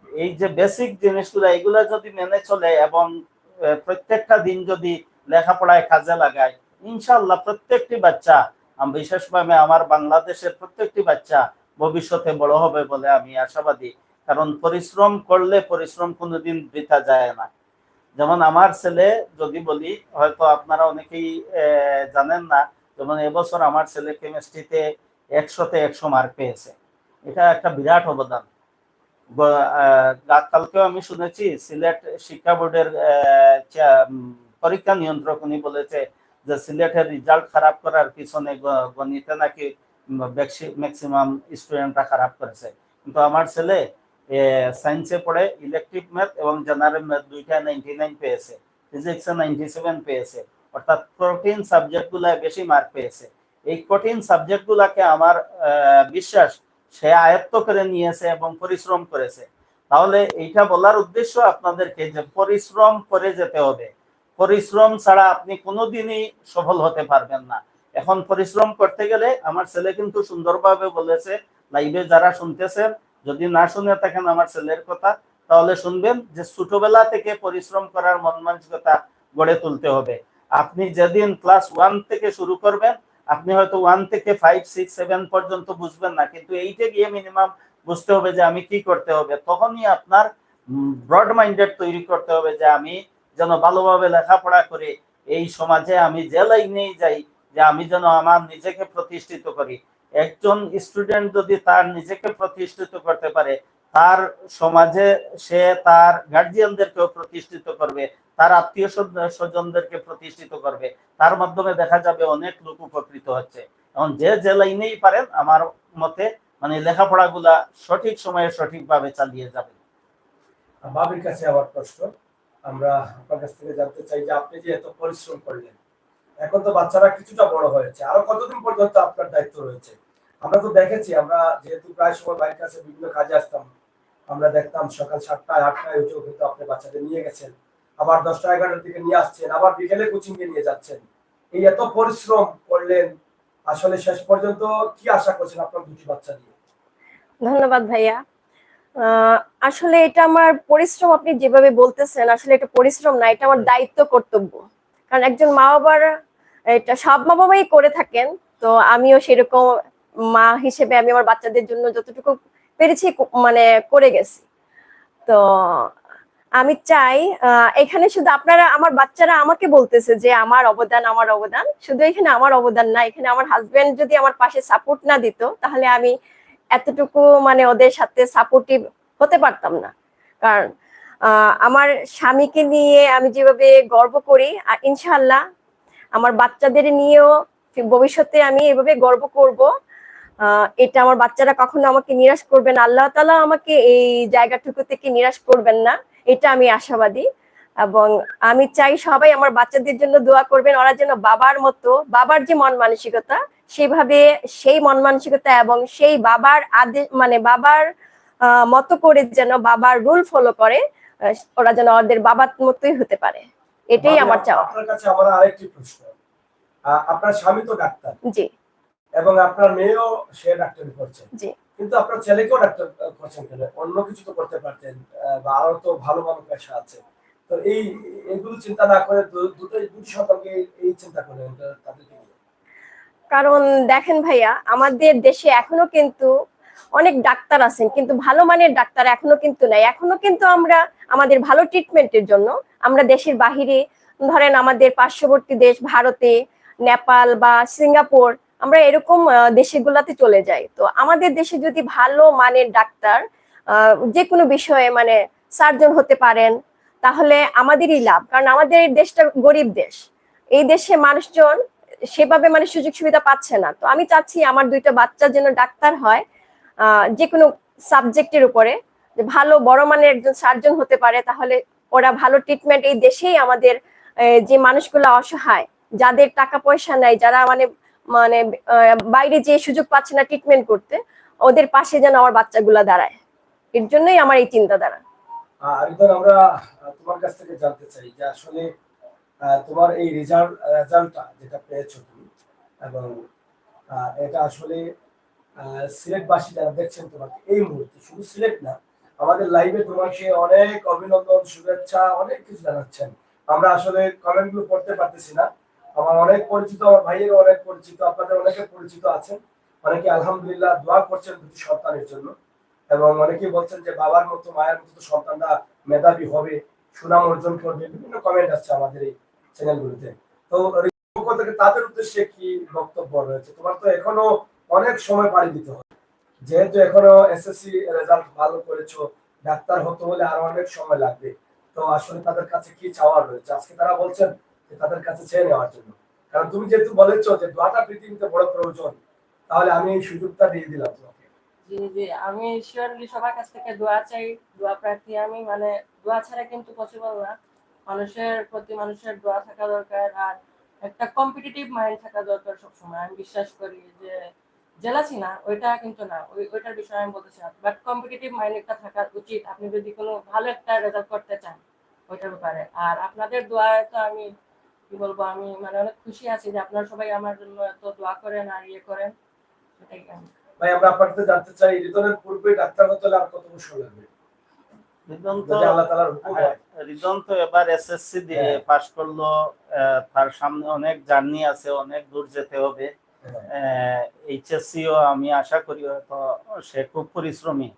এই যে বেসিক জিনিসগুলো, এগুলো যদি মেনে চলে এবং প্রত্যেকটা দিন যদি লেখাপড়ায় কাজে লাগায়, ইনশাআল্লাহ প্রত্যেকটি বাচ্চা, বিশেষভাবে আমার বাংলাদেশের প্রত্যেকটি বাচ্চা ভবিষ্যতে বড় হবে বলে আমি আশাবাদী। কারণ পরিশ্রম করলে পরিশ্রম কোনোদিন বৃথা যায় না। যেমন আমার ছেলে, যদি বলি, হয়তো আপনারা অনেকেই জানেন না, যেমন এবছর আমার ছেলে কেমিস্ট্রিতে 100-তে 100 মার্ক পেয়েছে। এটা একটা বিরাট অবদান। কালকেও আমি শুনেছি সিলেট শিক্ষা বোর্ডের পরীক্ষা নিয়ন্ত্রক উনি বলেছে যে সিলেটের রেজাল্ট খারাপ করার পিছনে গণিতে নাকি ম্যাক্সিমাম স্টুডেন্টরা খারাপ করেছে। কিন্তু আমার ছেলে সায়েন্সে পড়ে ইলেকট্রিক ম্যাথ এবং জেনারেল ম্যাথ দুইটা 99 পেয়েছে, ফিজিক্সে 97 পেয়েছে। অর্থাৎ কঠিন সাবজেক্টগুলায় বেশি মার্ক পেয়েছে। এই কঠিন সাবজেক্টগুলাকে আমার বিশ্বাস সে আয়ত্ত করে নিয়েছে এবং পরিশ্রম করেছে। তাহলে এইটা বলার উদ্দেশ্য আপনাদেরকে যে পরিশ্রম করে যেতে হবে, পরিশ্রম ছাড়া আপনি কোনোদিনই সফল হতে পারবেন না। এখন পরিশ্রম করতে গেলে আমার ছেলে কিন্তু সুন্দরভাবে বলেছে, লাইভে যারা শুনতেছেন যদি না শুনে থাকেন আমার ছেলের কথা, তাহলে শুনবেন যে ছোটবেলা থেকে পরিশ্রম করার মন মানসিকতা গড়ে তুলতে হবে। আপনি যেদিন ক্লাস 1 থেকে শুরু করবেন, আপনি হয়তো 1 থেকে 5, 6, 7 পর্যন্ত বুঝবেন না, কিন্তু 8-এ গিয়ে মিনিমাম বুঝতে হবে যে আমি কি করতে হবে। তখনই আপনার ব্রড মাইন্ডেড তৈরি করতে হবে যে আমি যেন ভালোভাবে লেখাপড়া করে এই সমাজে আমি যে লাইনেই যাই, যে আমি যেন আমার নিজেকে প্রতিষ্ঠিত করি। একজন স্টুডেন্ট যদি তার নিজেকে প্রতিষ্ঠিত করতে পারে, তার সমাজে সে তার গার্জিয়ানদেরকেও প্রতিষ্ঠিত করবে, তার আত্মীয় স্বজনদেরকে প্রতিষ্ঠিত করবে, তার মাধ্যমে দেখা যাবে অনেক লোক উপকৃত হচ্ছে। এখন যে লাইনেই পারেন আমার মতে মানে লেখাপড়াগুলা সঠিক সময়ে সঠিকভাবে চালিয়ে যাবেন। বাবির কাছে আবার প্রশ্ন, আমরা আপনার কাছ থেকে জানতে চাই যে আপনি যে এত পরিশ্রম করলেন, এখন তো বাচ্চারা কিছুটা বড় হয়েছে, আরো কতদিন পর্যন্ত আপনার দায়িত্ব রয়েছে? আমরা তো দেখেছি, আমরা যেহেতু প্রায় সময় বাইরের কাছে বিভিন্ন কাজে আসতাম, আমরা দেখতাম সকাল 7টায় 8টায় উঠেও কিন্তু আপনি বাচ্চাদের নিয়ে গেছেন, আবার 10টা 11টার দিকে নিয়ে আসছেন, আবার বিকেলে কোচিং এ নিয়ে যাচ্ছেন। এই এত পরিশ্রম করলেন, আসলে শেষ পর্যন্ত কি আশা করছেন আপনার দুটি বাচ্চা নিয়ে? ধন্যবাদ ভাইয়া। আসলে এটা আমার পরিশ্রম, আপনি যেভাবে বলতেছেন আসলে এটা পরিশ্রম না, এটা আমার দায়িত্ব, কর্তব্য। কারণ একজন মা বাবার, এটা সব মা বাবাই করে থাকেন, তো আমিও সেরকম মা হিসেবে আমি আমার বাচ্চাদের জন্য যতটুকু পেরেছি মানে করে গেছি। তো আমি চাই এখানে শুধু আপনারা, আমার বাচ্চারা আমাকে বলতেছে যে আমার অবদান, আমার অবদান, শুধু এখানে আমার অবদান না, এখানে আমার হাজবেন্ড যদি আমার পাশে সাপোর্ট না দিত তাহলে আমি এতটুকু মানে ওদের সাথে সাপোর্টিভ হতে পারতাম না। কারণ আমার স্বামীকে নিয়ে আমি যেভাবে গর্ব করি, আর ইনশাআল্লাহ আমার বাচ্চাদের নিয়েও ভবিষ্যতে আমি এভাবে গর্ব করব। এটা আমার বাচ্চারা কখনো আমাকে নিরাশ করবেন, আল্লাহ তাআলা আমাকে এই জায়গাটুকু থেকে নিরাশ করবেন না, এটা আমি আশাবাদী। এবং আমি চাই সবাই আমার বাচ্চাদের জন্য দোয়া করবেন, ওরা যেন বাবার মতো, বাবার যে মন মানসিকতা সেভাবে, সেই মন মানসিকতা এবং সেই বাবার আদেশ মানে বাবার মতো করে যেন বাবার রুল ফলো করে, ওরা যেন ওদের বাবার মতোই হতে পারে, এটাই আমার চাওয়া। আপনার কাছে আমার আরেকটি প্রশ্ন, আপনার স্বামী তো ডাক্তার, জি এবং আপনার মেয়েও সে ডাক্তারি করছেন, জি। কিন্তু আপনার ছেলেকেও ডাক্তার করছেন কেন? অন্য কিছু তো করতে পারতেন, বা আরো তো ভালো ভালো পেশা আছে। তো এগুলো চিন্তা না করে দুটি সন্তানকে এই চিন্তা করেন তাদেরকে নিয়ে। কারণ দেখেন ভাইয়া, আমাদের দেশে এখনো কিন্তু অনেক ডাক্তার আছেন, কিন্তু ভালো মানের ডাক্তার এখনো কিন্তু নাই। এখনো কিন্তু আমরা আমাদের ভালো ট্রিটমেন্টের জন্য আমরা দেশের বাহিরে, ধরেন আমাদের পার্শ্ববর্তী দেশ ভারতে, নেপাল বা সিঙ্গাপুর, আমরা এরকম দেশগুলাতে চলে যাই। তো আমাদের দেশে যদি ভালো মানের ডাক্তার যে কোনো বিষয়ে মানে সার্জন হতে পারেন তাহলে আমাদেরই লাভ। কারণ আমাদের এই দেশটা গরিব দেশ, এই দেশে মানুষজন সেভাবে মানে সুযোগ সুবিধা পাচ্ছে না। তো আমি চাচ্ছি আমার দুইটা বাচ্চা যেন ডাক্তার হয়, যে কোনো সাবজেক্টের উপরে, যে ভালো বড় মানের একজন সার্জন হতে পারে, তাহলে ওরা ভালো ট্রিটমেন্ট, এই দেশেই আমাদের যে মানুষগুলো অসহায়, যাদের টাকা পয়সা নাই, যারা মানে মানে বাইরে যে সুযোগ পাচ্ছে না ট্রিটমেন্ট করতে, ওদের পাশে যেন আমার বাচ্চাগুলা দাঁড়ায়, এর জন্যই আমার এই চিন্তাধারা। আরিদান, আমরা তোমার কাছ থেকে জানতে চাই যে আসলে তোমার এই রেজাল্টটা যেটা পেয়েছো তুমি, এবং এটা আসলে সিলেটবাসী যারা দেখছেন তোমাকে এই মুহূর্তে, শুধু সিলেট না, আমাদের লাইভে তোমাকে অনেক অভিনন্দন, শুভেচ্ছা, অনেক কিছু জানাচ্ছেন। আমরা আসলে কমেন্ট গুলো পড়তে পারতেছি না। আমার অনেক পরিচিত, আমার ভাইয়েরও অনেক পরিচিত, আপনাদের অনেকে পরিচিত আছেন, অনেকে আলহামদুলিল্লাহ দোয়া করছেন দুটি সন্তানের জন্য, এবং অনেকেই বলছেন যে বাবার মতো মায়ের মতো সন্তানরা মেধাবী হবে, সুনাম অর্জন করবে, বিভিন্ন কমেন্ট আসছে আমাদের এই চ্যানেলগুলোতে। তো পক্ষ থেকে তাদের উদ্দেশ্যে কি বক্তব্য রয়েছে? তোমার তো এখনো অনেক সময় পাড়ি দিতে হবে, যেহেতু এখনো এসএসসি রেজাল্ট ভালো করেছো, ডাক্তার হতে হলে আরো অনেক সময় লাগবে। তো আসলে তাদের কাছে কি চাওয়ার রয়েছে? আজকে তারা বলছেন যে তাদের কাছে চেয়ে নেওয়ার জন্য, কারণ তুমি যেহেতু বলেছো যে দোয়াটা পৃথিবীতে বড় প্রয়োজন, তাহলে আমি এই সুযোগটা দিয়ে দিলাম তোমাকে। জি জি, আমি শিওরলি সবার কাছ থেকে দোয়া চাই, দোয়া প্রার্থী আমি। মানে দোয়া ছাড়া কিন্তু পসিবল না, মানুষের প্রতি মানুষের দোয়া থাকা দরকার, আর একটা কম্পিটিটিভ মাইন্ড থাকা দরকার সবসময়। আমি বিশ্বাস করি যে জেলাসি না, ওইটা কিন্তু না, ওইটার বিষয়ে আমি বলতেছি না, বাট কম্পিটিটিভ মাইন্ডটা থাকা উচিত আপনি যদি কোনো ভালো একটা রেজাল্ট করতে চান ওইটার ব্যাপারে। আর আপনাদের দোয়ায় তো আমি কি বলবো, আমি মানে অনেক খুশি আছি যে আপনারা সবাই আমার জন্য এত দোয়া করেন আর ইয়ে করেন, সেটাই আমি। ভাই আমরা আপনার কাছে জানতে চাই, রিদনের পূর্বে ডাক্তার হতে হলে আর কত বছর লাগবে? যদি আল্লাহ তাআলার হুকুম হয়। রিদন তো এবার এসএসসি দিয়ে পাশ করলো, তার সামনে অনেক জার্নি আছে, অনেক দূর যেতে হবে। এইচএসসিও আমি আশা করি হয়তো সে খুব পরিশ্রমী।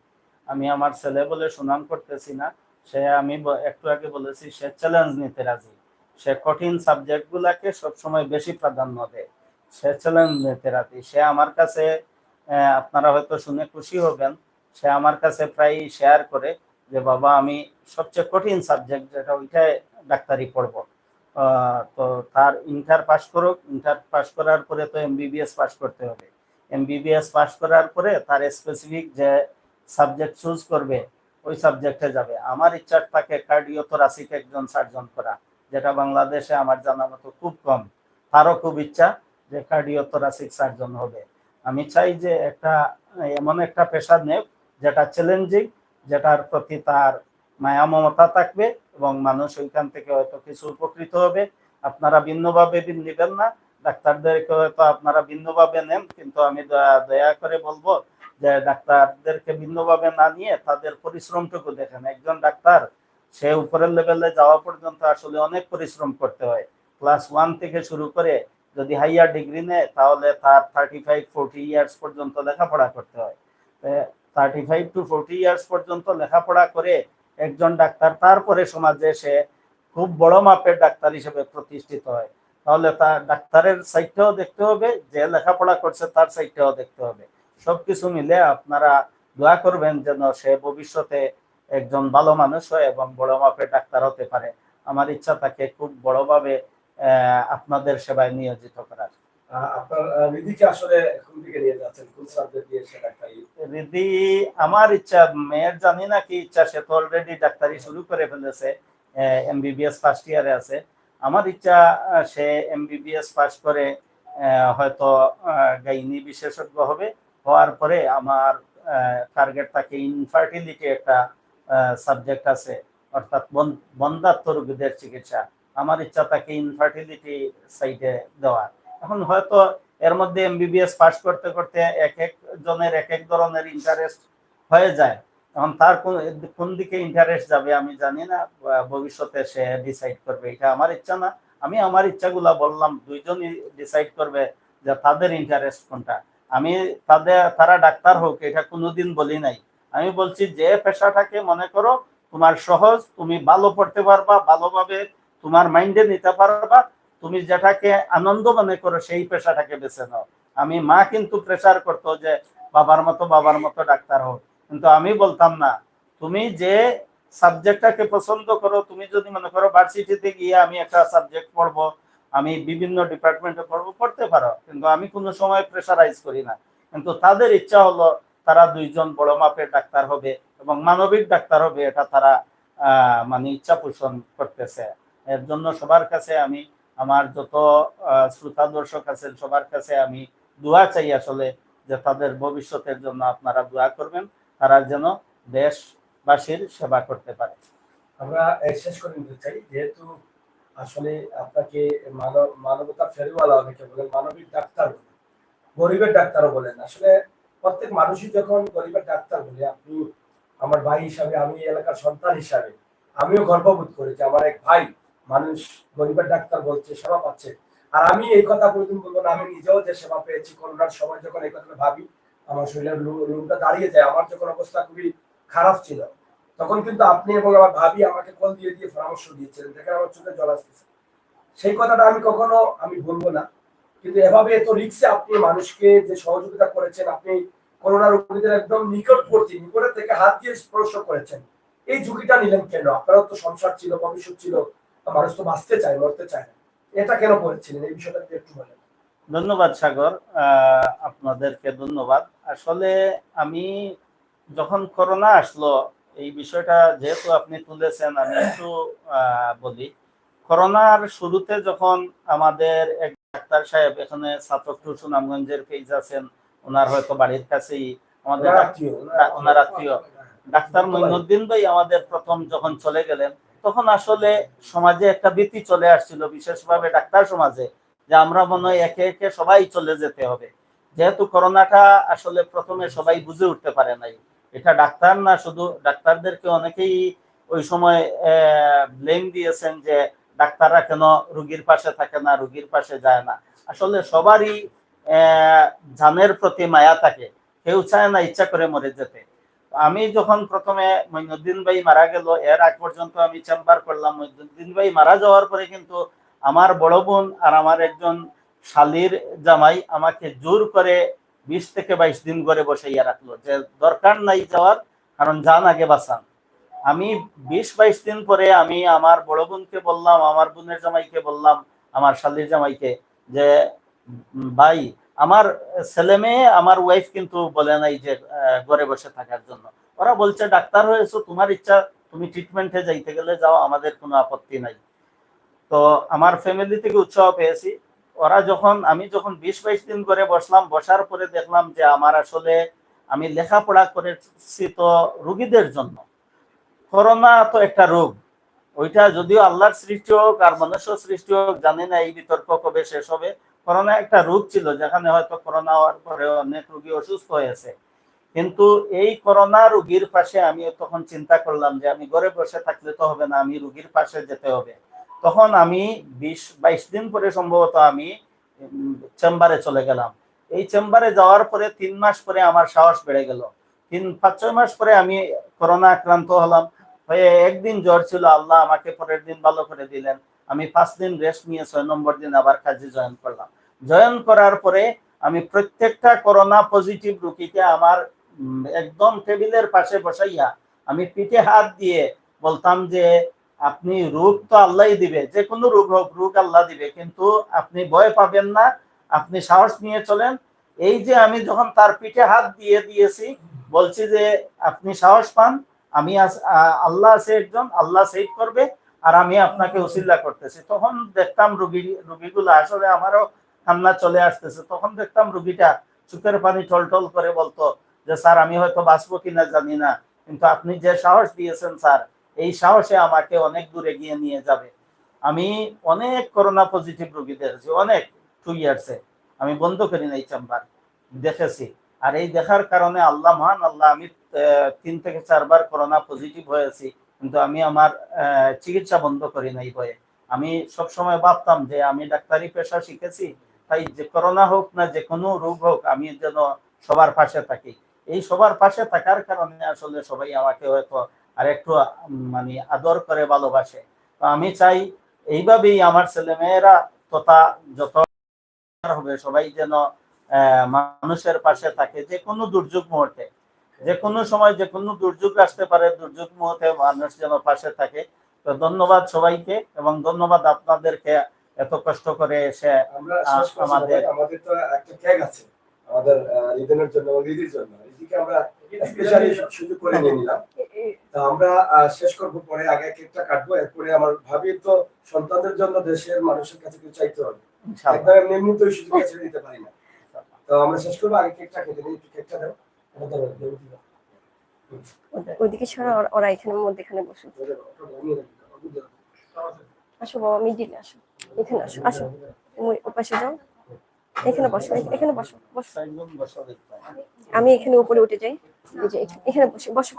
আমি আমার ছেলে বলে সুনাম করতেছি না, সে আমি একটু আগে বলেছি সে চ্যালেঞ্জ নিতে রাজি, সে কঠিন সাবজেক্ট গুলাকে সবসময় বেশি প্রাধান্য দেয়, সে চ্যালেঞ্জ নিতে রাজি। সে আমার কাছে, আপনারা হয়তো শুনে খুশি হবেন, সে আমার কাছে প্রায় শেয়ার করে যে বাবা আমি সবচেয়ে কঠিন সাবজেক্ট যেটা ওইটাই ডাক্তারি পড়বো। তো তার ইন্টার পাস করুক, ইন্টার পাস করার পরে তো এমবিবিএস পাস করতে হবে, এমবিবিএস পাস করার পরে তার স্পেসিফিক যে সাবজেক্ট চুজ করবে ওই সাবজেক্টে যাবে। আমার ইচ্ছা তাকে কার্ডিওথোরাসিক একজন সার্জন করা, যেটা বাংলাদেশে আমার জানা মতো খুব কম। তারও খুব ইচ্ছা যে কার্ডিওথোরাসিক সার্জন হবে। আমি চাই যে একটা এমন একটা পেশা নেব যেটা চ্যালেঞ্জিং, যেটার প্রতি তার মায়া মমতা থাকবে এবং মানুষ ওইখান থেকে হয়তো কিছু উপকৃত হবে। আপনারা ভিন্নভাবে নেবেন না, ডাক্তারদেরকে হয়তো আপনারা ভিন্নভাবে নেন, কিন্তু আমি দয়া করে বলবো যে ডাক্তারদেরকে ভিন্নভাবে না নিয়ে তাদের পরিশ্রমটুকু দেখেন। একজন ডাক্তার সে উপরের লেভেলে যাওয়া পর্যন্ত আসলে অনেক পরিশ্রম করতে হয়। ক্লাস 1 থেকে শুরু করে যদি হাইয়ার ডিগ্রি নেয় তাহলে তার 35-40 ইয়ার্স পর্যন্ত লেখাপড়া করতে হয়। 35 to 40 ইয়ার্স পর্যন্ত লেখাপড়া করে একজন ডাক্তার তারপরে সমাজে সে খুব বড় মাপের ডাক্তার হিসেবে প্রতিষ্ঠিত হয়। তাহলে তার ডাক্তারের সাইডটাও দেখতে হবে, যে লেখাপড়া করছে তার সাইডটাও দেখতে হবে। সবকিছু মিলে আপনারা দোয়া করবেন যেন সে ভবিষ্যতে একজন ভালো মানুষ হয় এবং বড় মাপের ডাক্তার হতে পারে। আমার ইচ্ছা তাকে খুব বড়ভাবে আপনাদের সেবায় নিয়োজিত করার। আপনার রিদিকে আসলে কোন দিকে নিয়ে যাচ্ছেন, কোন সাবজেক্ট নিয়ে সে ডাক্তারি? রিদি আমার ইচ্ছা, মেয়ের জানি না কি ইচ্ছা, সে তো অলরেডি ডাক্তারি শুরু করে ফেলেছে, এমবিবিএস ফার্স্ট ইয়ারে আছে। আমার ইচ্ছা সে এমবিবিএস পাস করে হয়তো গাইনি বিশেষজ্ঞ হবে, হওয়ার পরে আমার টার্গেট তাকে ইনফার্টিলিটি একটা সাবজেক্ট আছে, অর্থাৎ বন্ধ্যাত্ব রোগীদের চিকিৎসা। আমার ইচ্ছা তাকে ইনফার্টিলিটি সাইডে দেওয়া। এখন হয়তো এর মধ্যে এমবিবিএস পাস করতে করতে এক এক জনের এক এক ধরনের ইন্টারেস্ট হয়ে যায়, এখন তার কোন দিকে ইন্টারেস্ট যাবে আমি জানি না, ভবিষ্যতে সে ডিসাইড করবে। এটা আমার ইচ্ছা না, আমি আমার ইচ্ছাগুলা বললাম, দুইজনই ডিসাইড করবে যে তাদের ইন্টারেস্ট কোনটা। আমি তারা ডাক্তার হোক এটা কোনোদিন বলি নাই, আমি বলছি যে পেশাটাকে মনে করো তোমার সহজ, তুমি ভালো পড়তে পারবা, ভালোভাবে তোমার মাইন্ডে নিতে পারবা, তুমি যেটাকে আনন্দ মনে করো সেই পেশাটাকে বেছে নাও। আমি মা কিন্তু প্রেসার করতো যে বাবার মতো ডাক্তার হোক, কিন্তু আমি বলতাম না, তুমি যে সাবজেক্টটাকে পছন্দ করো, তুমি যদি মনে করো ভার্সিটিতে গিয়ে আমি একটা সাবজেক্ট পড়বো, আমি বিভিন্ন ডিপার্টমেন্টে পড়বো, পড়তে পারো, কিন্তু আমি কোনো সময় প্রেসারাইজ করি না। কিন্তু তাদের ইচ্ছা হলো তারা দুইজন বড় মাপের ডাক্তার হবে এবং মানবিক ডাক্তার হবে, এটা তারা মানে ইচ্ছা পোষণ করতেছে। এর জন্য সবার কাছে আমি, আমার যত শ্রোতা দর্শক আছেন সবার কাছে আমি দোয়া চাই আসলে যে তাদের ভবিষ্যতের জন্য আপনারা দোয়া করবেন, তারা যেন দেশবাসীর সেবা করতে পারে। আমরা শেষ করে নিতে চাই, যেহেতু আসলে আপনাকে মানবতা ফেরিওয়ালা অনেকে বলেন, মানবিক ডাক্তার বলেন, গরিবের ডাক্তারও বলেন। আসলে প্রত্যেক মানুষই যখন গরিবের ডাক্তার বলে, আপনি আমার ভাই হিসাবে, আমি এলাকার সন্তান হিসাবে আমিও গর্ববোধ করি যে আমার এক ভাই মানুষ গরিবের ডাক্তার বলছে, সেবা পাচ্ছে। আর আমি এই কথা কোনোদিন বলবো না, আমি নিজেও যে সেবা পেয়েছি করোনার সময়, যখন এই কথাটা ভাবি আমার শরীরের লোমটা দাঁড়িয়ে যায়। আমার যখন অবস্থা খুবই খারাপ ছিল তখন কিন্তু আপনি এবং আমার ভাবি আমাকে কল দিয়ে দিয়ে পরামর্শ দিয়েছিলেন, দেখেন আমার চোখে জল আসতেছে। সেই কথাটা আমি কখনো বলবো না, কিন্তু এভাবে এত রিক্সে আপনি মানুষকে যে সহযোগিতা করেছেন, আপনি করোনা রোগীদের একদম নিকটবর্তী, নিকটের থেকে হাত দিয়ে স্পর্শ করেছেন, এই ঝুঁকিটা নিলেন কেন? আপনারও তো সংসার ছিল, ভবিষ্যৎ ছিল, মানুষ তো বাঁচতে চায়, মরতে চায় না, এটা কেন করেছিলেন? এই বিষয়টা একটু বলেন। ধন্যবাদ সাগর, আপনাদেরকে ধন্যবাদ। আসলে আমি যখন করোনা আসলো, এই বিষয়টা যেহেতু আপনি তুলেছেন আমি একটু বলি। করোনার শুরুতে যখন আমাদের এক ডাক্তার সাহেব, এখানে ছাত্রপুর সুনামগঞ্জের পেজ আছেন, ওনার হয়তো বাড়ির কাছেই আমাদের ওনার আত্মীয় ডাক্তার হ্যাঁ। মঈনুদ্দিন ভাই আমাদের প্রথম যখন চলে গেলেন, তখন আসলে সমাজে একটা ভীতি চলে আসছিল, বিশেষভাবে ডাক্তার সমাজে, যে আমরা মনে হয় একে একে সবাই চলে যেতে হবে। যেহেতু করোনাটা আসলে প্রথমে সবাই বুঝে উঠতে পারে নাই, এটা ডাক্তার না, শুধু ডাক্তারদেরকে অনেকেই ওই সময় ব্লেম দিয়েছেন যে ডাক্তাররা কেন রুগীর পাশে থাকে না, রুগীর পাশে যায় না। আসলে সবারই জানের প্রতি মায়া থাকে, কেউ চায় না ইচ্ছা করে মরে যেতে। আমি যখন প্রথমে মঈনুদ্দিন ভাই মারা গেল, এর আগ পর্যন্ত আমি চেম্বার করলাম। মঈনুদ্দিন ভাই মারা যাওয়ার পরে কিন্তু আমার বড় বোন আর আমার একজন শালির জামাই আমাকে জোর করে 20 থেকে 22 দিন করে বসাইয়া রাখলো, যে দরকার নাই যাওয়ার, কারণ জান আগে বাঁচান। আমি 20-22 দিন পরে আমি আমার বড় বোনকে বললাম, আমার বোনের জামাইকে বললাম, আমার শালির জামাইকে, যে ভাই আমার ছেলে মেয়ে, আমার ওয়াইফ কিন্তু বলে নাই যে ঘরে বসে থাকার জন্য। ওরা বলছে ডাক্তার হয়েছো, তোমার ইচ্ছা, তুমি ট্রিটমেন্টে যাইতে গেলে যাও, আমাদের কোনো আপত্তি নাই। তো আমার ফ্যামিলি থেকে উৎসাহ পেয়েছি। ওরা যখন আমি যখন 20-22 দিন করে বসলাম, বসার পরে দেখলাম যে আমার আসলে আমি লেখাপড়া করেছি তো রুগীদের জন্য। করোনা তো একটা রোগ, ওইটা যদিও আল্লাহর সৃষ্টি হোক আর মনুষ্য সৃষ্টি হোক জানি না, এই বিতর্ক কবে শেষ হবে। করোনা একটা রোগ ছিল, যেখানে হয়তো করোনা হওয়ার পরে অনেক রোগী অসুস্থ হয়েছে, কিন্তু এই করোনা রোগীর পাশে আমি তখন চিন্তা করলাম যে আমি ঘরে বসে থাকলে তো হবে না, আমি রোগীর পাশে যেতে হবে। তখন আমি 20-22 দিন পরে সম্ভবত আমি চেম্বারে চলে গেলাম। এই চেম্বারে যাওয়ার পরে 3 মাস পরে আমার সাহস বেড়ে গেল। 5-6 মাস পরে আমি করোনা আক্রান্ত হলাম, হয়ে একদিন জ্বর ছিল, আল্লাহ আমাকে পরের দিন ভালো করে দিলেন। আমি 5 দিন রেস্ট নিয়ে 6 নম্বর দিন আবার কাজে জয়েন করলাম। জয়েন করার পরে আমি প্রত্যেকটা করোনা পজিটিভ রোগীকে আমার একদম টেবিলের পাশে বসাইয়া আমি পিঠে হাত দিয়ে বলতাম যে আপনি রোগ তো আল্লাহই দিবে, যে কোনো রোগ হোক, রোগ আল্লাহ দিবে, কিন্তু আপনি ভয় পাবেন না, আপনি সাহস নিয়ে চলেন। এই যে আমি যখন তার পিঠে হাত দিয়ে দিয়েছি, বলছি যে আপনি সাহস পান, আমি আল্লাহ আছে একজন, আল্লাহ সেভ করবে, আর আমি আপনাকে উসিলা করতেছি। তখন দেখতাম রুগীগুলো আসলে আমারও কান্না চলে আসতেছে। তখন দেখতাম রুগীটা চোখের পানি টলটল করে বলতো যে স্যার আমি হয়তো বাঁচবো কিনা জানি না, কিন্তু আপনি যে সাহস দিয়েছেন স্যার, এই সাহসে আমাকে অনেক দূরে গিয়ে নিয়ে যাবে। আমি অনেক করোনা পজিটিভ রোগী দেখেছি, অনেক 2 ইয়ার্সে আমি বন্ধ করি নাই চেম্বার, দেখেছি। আর এই দেখার কারণে আল্লাহ মহান, আল্লাহ আমি 3 থেকে 4 বার করোনা পজিটিভ হয়েছি, কিন্তু আমি আমার চিকিৎসা বন্ধ করি নাই ভয়ে। আমি সবসময় ভাবতাম যে আমি ডাক্তারি পেশা শিখেছি, তাই যে করোনা হোক না যে কোনো রোগ হোক, আমি যেন সবার পাশে থাকি। এই সবার পাশে থাকার কারণে আসলে সবাই আমাকে হয়তো আর একটু মানে আদর করে ভালোবাসে। তো আমি চাই এইভাবেই আমার ছেলে মেয়েরা তথা যত হবে সবাই যেন মানুষের পাশে থাকে, যে কোনো দুর্যোগ মুহূর্তে, যে কোনো সময় যে কোনো দুর্যোগ আসতে পারে, দুর্যোগ মুহূর্তে মানুষ যেন পাশে থাকে। তো ধন্যবাদ সবাইকে, এবং ধন্যবাদ আপনাদেরকে এত কষ্ট করে এসে আমাদের তো একটা কেক আছে আমাদের ঈদের জন্য, ঈদের জন্য এদিকে আমরা স্পেশালি সুযোগ করে নিয়ে নিলাম। তো আমরা শেষ করবো, পরে আগে কেকটা কাটবো, এরপরে আমার ভাবি তো সন্তানদের জন্য দেশের মানুষের কাছে কিছু চাইতে হবে, একদম এমনি তো সুযোগ ছেড়ে দিতে পারি না। তো আমরা শেষ করবো, আগে কেকটা কেটে নিই। কেকটা দাও, ওদিকে ছাড়া ওরা এখানে মধ্যেখানে বসে। আসো বাবা, মিডিলে আসো, এখানে আসো, আসো ওপাশে যাও, এখানে বসো, এখানে বসো, বসো। আমি এখানে উপরে উঠে যাই, এই যে এখানে বসো, বসো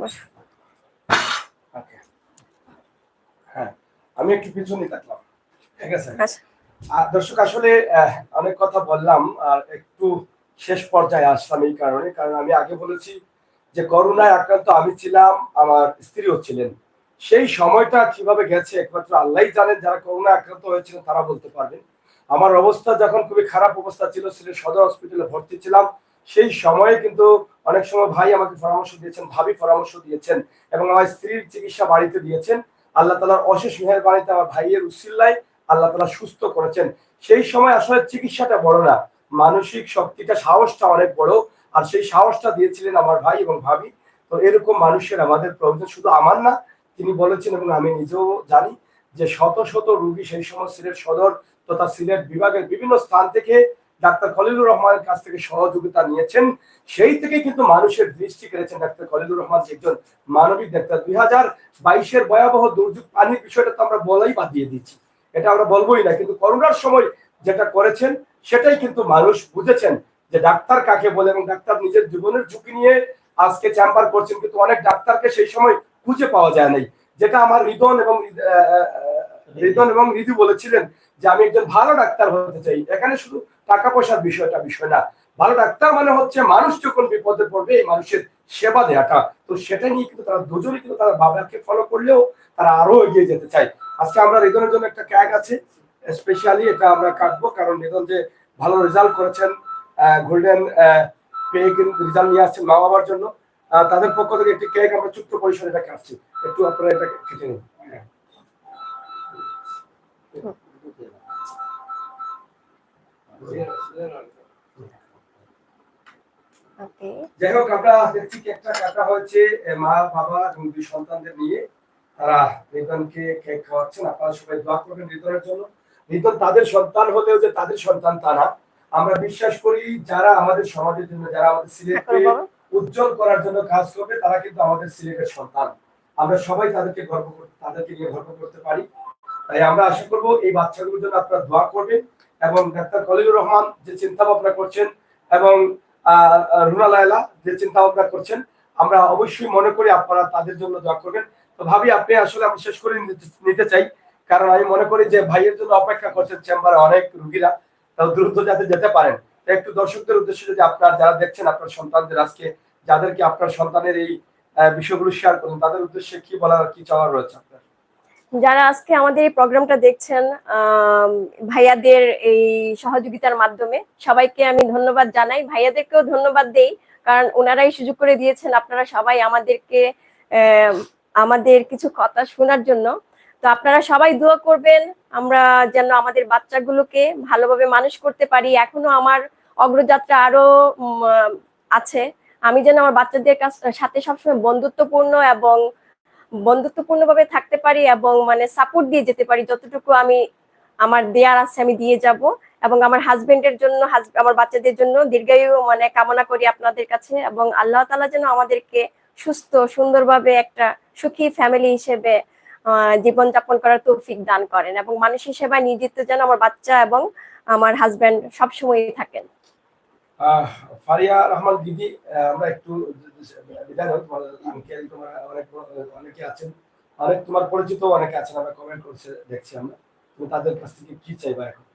বসো। হ্যাঁ, আমি একটু পিছনে থাকলাম, ঠিক আছে? আচ্ছা দর্শক, আসলে অনেক কথা বললাম, আর একটু শেষ পর্যায়ে আসলাম এই কারণে, কারণ আমি আগে বলেছি যে করোনায় আক্রান্ত আমি ছিলাম, আমার স্ত্রীও ছিলেন। সেই সময়টা কিভাবে গেছে একমাত্র আল্লাহই জানেন, যারা করোনা আক্রান্ত হয়েছিলেন তারা বলতে পারবেন। আমার অবস্থা যখন খুবই খারাপ অবস্থা ছিল, সিলেট সদর হসপিটালে ভর্তি ছিলাম, সেই সময়ে কিন্তু অনেক সময় ভাই আমাকে পরামর্শ দিয়েছেন, ভাবি পরামর্শ দিয়েছেন, এবং আমার স্ত্রীর চিকিৎসা বাড়িতে দিয়েছেন। আল্লাহ তাআলার অশেষ মেহেরবানিতে আমার ভাইয়ের উসিলায় আল্লাহ তাআলা সুস্থ করেছেন। সেই সময় আসলে চিকিৎসাটা বড় না, মানসিক শক্তিটা, সাহসটা অনেক বড়, আর সেই সাহসটা দিয়েছিলেন আমার ভাই এবং ভাবি। তো এরকম মানুষের আমাদের প্রয়োজন, শুধু আমার না, তিনি বলেছেন এবং আমি নিজেও জানি যে শত শত রোগী সেই সময় সিলেট সদর তথা সিলেট বিভাগের বিভিন্ন স্থান থেকে ডাক্তার খলিলুর রহমানের কাছ থেকে সহযোগিতা নিয়েছেন, সেই থেকে কিন্তু মানুষের দৃষ্টি কেড়েছেন ডাক্তার খলিলুর রহমান, একজন মানবিক ডাক্তার। 2022-এর ভয়াবহ দুর্যোগ পানির বিষয়টা তো আমরা বলাই বাদ দিয়ে দিচ্ছি, এটা আমরা বলবোই না, কিন্তু করোনার সময় যেটা করেছেন সেটাই কিন্তু মানুষ বুঝেছেন যে ডাক্তার কাকে বলে, এবং ডাক্তার নিজের জীবনের ঝুঁকি নিয়ে আজকে চেম্বার করছেন, কিন্তু অনেক ডাক্তারকে সেই সময় খুঁজে পাওয়া যায় নাই। যেটা আমার রিদন এবং রিদু বলেছিলেন যে আমি একজন ভালো ডাক্তার হতে চাই। এখানে শুধু টাকা পয়সার বিষয় না, ভালো ডাক্তার মানে হচ্ছে মানুষ যখন বিপদে পড়বে এই মানুষের সেবা দেওয়াটা। তো সেটা নিয়ে কিন্তু তারা দুজনেই কিন্তু তারা বাবাকে ফলো করলেও তারা আরো এগিয়ে যেতে চায়। আজকে আমরা রিদনের জন্য একটা কেক আছে স্পেশালি, এটা আমরা কাটবো, কারণ রিদন যে ভালো রেজাল্ট করেছেন, গোল্ডেন পেয়ে কিন্তু রেজাল্ট নিয়ে আসছেন মা বাবার জন্য, তাদের পক্ষ থেকে একটি কেক আমরা ছোট্ট পরিসরে এটা কাটছি, একটু আপনারা এটা কেটে নিন। যাই হোক, আমরা দেখছি কেকটা কাটা হয়েছে মা বাবা এবং দুই সন্তানদের নিয়ে, তারা রিদনকে কেক খাওয়াচ্ছেন। আপনারা সবাই দোয়া করবেন রিদনের জন্য। রিদন তাদের সন্তান হলেও যে তাদের সন্তান তা না, আমরা বিশ্বাস করি যারা আমাদের সমাজের জন্য, যারা আমাদের সিলেটকে উজ্জ্বল করার জন্য কাজ করবে, তারা কিন্তু আমাদের সিলেটের সন্তান। আমরা সবাই তাদেরকে নিয়ে গর্ব করতে পারি। তাই আমরা আশা করব এই বাচ্চাগুলোর জন্য আপনারা দোয়া করবেন, এবং ডাক্তার খলিলুর রহমান যে চিন্তা ভাবনা করছেন এবং রুনা লায়লা যে চিন্তা ভাবনা করছেন, আমরা অবশ্যই মনে করি আপনারা তাদের জন্য দোয়া করবেন। তো ভাবি, আপনি আসলে আমি শেষ করে নিতে চাই, কারণ আমি মনে করি যে ভাইয়ের জন্য অপেক্ষা করছেন চেম্বারে অনেক রুগীরা, তাও দ্রুত যাতে যেতে পারেন। একটু দর্শকদের উদ্দেশ্যে যদি আপনার যারা দেখছেন আপনার সন্তানদের, আজকে যাদেরকে আপনার সন্তানের এই বিষয়গুলো শেয়ার করুন, তাদের উদ্দেশ্যে কি বলার, কি চাওয়ার রয়েছে আপনার? যারা আজকে আমাদের এই প্রোগ্রামটা দেখছেন, ভাইয়াদের এই সহযোগিতার মাধ্যমে সবাইকে আমি ধন্যবাদ জানাই, ভাইয়াদেরকেও ধন্যবাদ দেই, কারণ ওনারাই সুযোগ করে দিয়েছেন আপনারা সবাই আমাদেরকে আমাদের কিছু কথা শোনার জন্য। তো আপনারা সবাই দোয়া করবেন আমরা যেন আমাদের বাচ্চাগুলোকে ভালোভাবে মানুষ করতে পারি। এখনো আমার অগ্রযাত্রা আরো আছে, আমি যেন আমার বাচ্চাদের সাথে সবসময় বন্ধুত্বপূর্ণ ভাবে থাকতে পারি এবং মানে সাপোর্ট দিয়ে যেতে পারি। যতটুকু আমি আমার দেয়ার আছে আমি দিয়ে যাব, এবং আমার হাজবেন্ডের জন্য, আমার বাচ্চাদের জন্য দীর্ঘায়ু মানে কামনা করি আপনাদের কাছে, এবং আল্লাহ তাআলা যেন আমাদেরকে সুস্থ সুন্দরভাবে একটা সুখী ফ্যামিলি হিসেবে জীবনযাপন করার তৌফিক দান করেন, এবং মানুষের সেবায় নিয়োজিত যেন আমার বাচ্চা এবং আমার হাজবেন্ড সবসময় থাকেন। ফারিয়া রহমান দিদি, আমরা একটু বিদায় হই। তোমার আঙ্কেল, তোমার অনেকে আছেন, অনেক তোমার পরিচিত অনেকে আছেন, আমরা কমেন্ট করছে দেখছি আমরা, তুমি তাদের কাছ থেকে কি চাইবা এখন?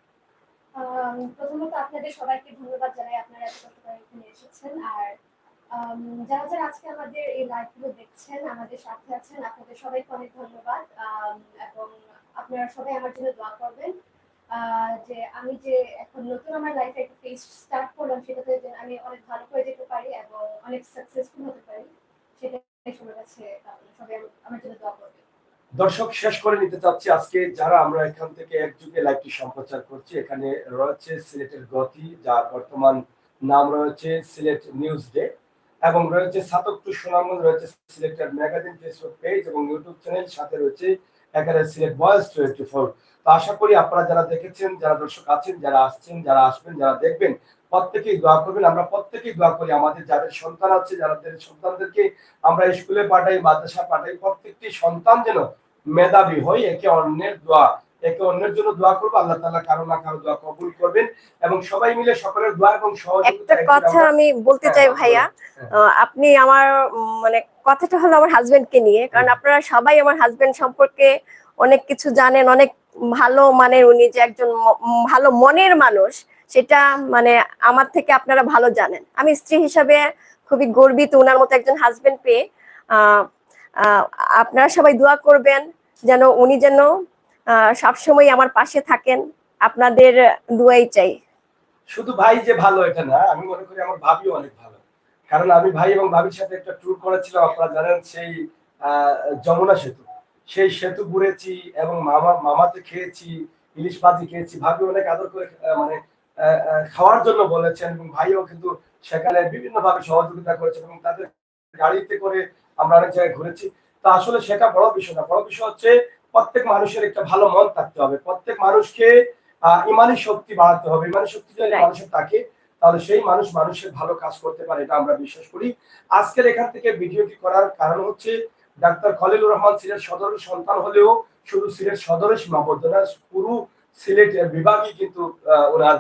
প্রথমত আপনাদের সবাইকে ধন্যবাদ জানাই, আপনারা এত কষ্ট করে এখানে এসেছেন। আর যারা যারা আজকে আমাদের এই লাইভগুলো দেখছেন, আমাদের সাথে আছেন, আপনাদের সবাইকে অনেক ধন্যবাদ। এবং আপনারা সবাই আমার জন্য দোয়া করবেন যে আমি যে এখন নতুন আমার লাইফে একটা ফেজ স্টার্ট করলাম, সেটাতে আমি অনেক ভালো করে যেতে পারি এবং অনেক সাকসেসফুল হতে পারি, সেটাই সবার কাছে সবাই আমার জন্য দোয়া করবেন। দর্শক, শেষ করে নিতে চাচ্ছি আজকে যারা আমরা এখান থেকে একযুগে লাইভটি সম্প্রচার করছি, এখানে রয়েছে সিলেটের গতি, যার বর্তমান নাম রয়েছে সিলেট নিউজ ডে, এবং রয়েছে ৭ টু সুনামগঞ্জ, রয়েছে সিলেটের ম্যাগাজিন ফেসবুক পেজ এবং ইউটিউব চ্যানেল, সাথে রয়েছে এখানে সিলেট ভয়েস 24। তো আশা করি আপনারা যারা দেখেছেন, যারা দর্শক আছেন, যারা আসছেন, যারা আসবেন, যারা দেখবেন, প্রত্যেকেই দোয়া করবেন। আমরা প্রত্যেকেই দোয়া করি আমাদের যাদের সন্তান আছে, যাদের সন্তানদেরকে আমরা স্কুলে পাঠাই, মাদ্রাসা পাঠাই, প্রত্যেকটি সন্তান যেন মেধাবী হয়, একে অন্যের জন্য দোয়া করবো। আল্লাহ তাআলা কারো না কারো দোয়া কবুল করবেন, এবং সবাই মিলে সকলের দোয়া এবং সহযোগিতা। একটা কথা আমি বলতে চাই ভাইয়া, আপনি আমার মানে কথাটা হলো আমার হাজবেন্ডকে নিয়ে, কারণ আপনারা সবাই আমার হাজবেন্ড সম্পর্কে অনেক কিছু জানেন, অনেক ভালো মানের, উনি যে একজন ভালো মনের মানুষ সেটা মানে আমার থেকে আপনারা ভালো জানেন। আমি স্ত্রী হিসাবে খুবই গর্বিত ওনার মতো একজন হাজবেন্ড পেয়ে। আপনারা সবাই দোয়া করবেন যেন উনি যেন সবসময় আমার পাশে থাকেন, আপনাদের দোয়াই চাই। শুধু ভাই যে ভালো এটা না, আমি মনে করি আমার ভাবিও অনেক ভালো, কারণ আমি ভাই এবং ভাবির সাথে একটা ট্যুর করেছিলাম, আপনারা জানেন, সেই যমুনা সেতু, সেই সেতু ঘুরেছি এবং মামাতে খেয়েছি, ইলিশ ভাজি খেয়েছি। ভাবি অনেক আদর করে মানে খাওয়ার জন্য বলেছেন, এবং ভাইও কিন্তু সেখানে বিভিন্ন ভাবে সহযোগিতা করেছেন, এবং তাদের গাড়িতে করে আমরা অনেক জায়গায় ঘুরেছি। তো আসলে সেটা বড় বিষয় না, বড় বিষয় হচ্ছে প্রত্যেক মানুষের একটা ভালো মন থাকতে হবে। প্রত্যেক মানুষকে ইমানি শক্তি বাড়াতে হবে। ইমানি শক্তি যদি Right. মানুষের থাকে তাহলে সেই মানুষ মানুষের ভালো কাজ করতে পারে, এটা আমরা বিশ্বাস করি। আজকের এখান থেকে ভিডিওটি করার কারণ হচ্ছে ডাক্তার খলিলুর রহমান সিলেট সদরের সন্তান হলেও শুধু সিলেট সদরে সীমাবদ্ধ না, পুরো সিলেট বিভাগই কিন্তু ওনার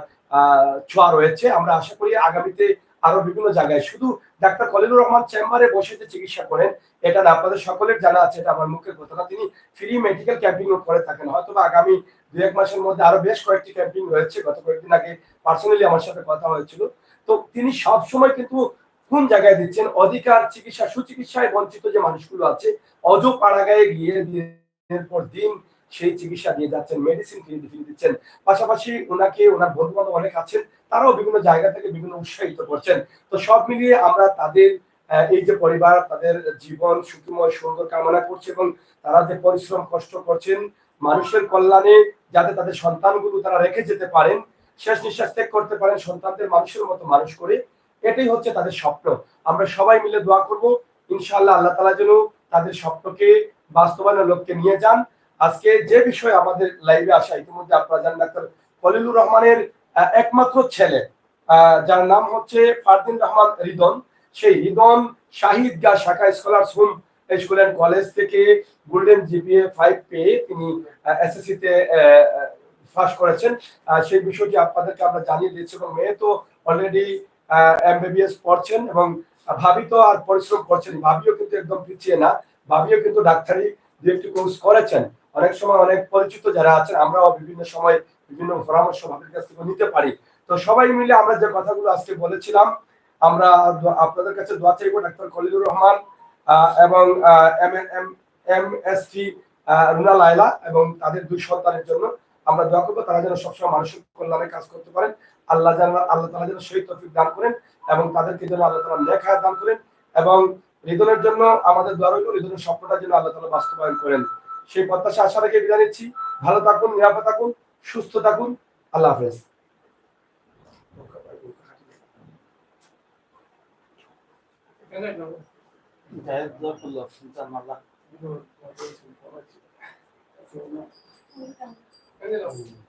ছোঁয়া রয়েছে। আমরা আশা করি আগামীতে আরো বিভিন্ন জায়গায়, শুধু ডাক্তার খলিলুর রহমান চেম্বারে বসে যে চিকিৎসা করেন এটা না, আপনাদের সকলের জানা আছে, এটা আমার মুখের কথা না, তিনি ফ্রি মেডিকেল ক্যাম্পিং করে থাকেন। হয়তো আগামী 2-1 মাসের মধ্যে আরো বেশ কয়েকটি ক্যাম্পিং রয়েছে। গত কয়েকদিন আগে পার্সোনালি আমার সাথে কথা হয়েছিল। তো তিনি সব সময় কিন্তু কোন জায়গায় দিচ্ছেন অধিকার চিকিৎসা, সুচিকিৎসায় বঞ্চিত যে মানুষগুলো আছে অজ পাড়াগায়ে গিয়ে দিনের পর দিন সেই চিকিৎসা দিয়ে যাচ্ছেন, মেডিসিন ফ্রি দিচ্ছেন। পাশাপাশি ওনাকে ওনার বন্ধু বান্ধব অনেক আছেন, তারাও বিভিন্ন জায়গা থেকে বিভিন্ন উৎসাহিত করছেন। তো সব মিলিয়ে আমরা তাদের এই যে পরিবার, তাদের জীবন সুখময় সুন্দর কামনা করছি এবং তারা যে পরিশ্রম কষ্ট করছেন মানুষের কল্যাণে, যাতে তাদের সন্তানগুলো তারা রেখে যেতে পারেন, শেষ নিঃশ্বাস ত্যাগ করতে পারেন সন্তানদের মানুষের মতো মানুষ করে, এটাই হচ্ছে তাদের স্বপ্ন। আমরা সবাই মিলে দোয়া করব ইনশাআল্লাহ আল্লাহ তাআলা যেন তাদের স্বপ্নকে বাস্তবায়নের লক্ষ্যে নিয়ে যান। আজকে যে বিষয় আমাদের লাইভে আসা, ইতিমধ্যে আপনারা জানেন ডাক্তার খলিলুর রহমানের একমাত্র ছেলে যার নাম হচ্ছে ফারদিন রহমান রিদন, সেই রিদন শাহিদগা শাখা scholars home school and college থেকে গোল্ডেন জিপিএ 5 পেয়ে তিনি এসএসসি তে ফার্স্ট করেছেন। সেই বিষয়টি আপনাদেরকে আমরা জানিয়ে দিয়েছি এবং মেয়ে তো অলরেডি এমবিবিএস পড়ছেন এবং ভাবি তো আর পরিশ্রম করছেন, ভাবিও কিন্তু একদম পিছিয়ে না, ভাবিও কিন্তু ডাক্তারি দু একটি কোর্স করেছেন। অনেক সময় অনেক পরিচিত যারা আছেন আমরাও বিভিন্ন সময় বিভিন্ন পরামর্শ ভাবির কাছ থেকে নিতে পারি। তো সবাই মিলে আমরা যে কথাগুলো আজকে বলেছিলাম, আমরা আপনাদের কাছে দোয়া চাইবো ডাক্তার খলিলুর রহমান এবং এমএসটি রুনা লায়লা এবং তাদের 2 সন্তানের জন্য আমরা দোয়া করবো, তারা যেন সবসময় মানুষের কল্যাণে কাজ করতে পারেন। আল্লাহ তাআলা যেন সেই তৌফিক দান করেন এবং তাদেরকে যেন আল্লাহ তাআলা নেক হায়াত দান করেন এবং রিদনের জন্য আমাদের দোয়া রইল, রিদনের স্বপ্নটা যেন আল্লাহ তাআলা বাস্তবায়ন করেন। সেই প্রত্যাশা আশা রেখে বিদায় নিচ্ছি। ভালো থাকুন, নিরাপদ থাকুন, সুস্থ থাকুন। আল্লাহ হাফেজ। জাযাকাল্লাহ।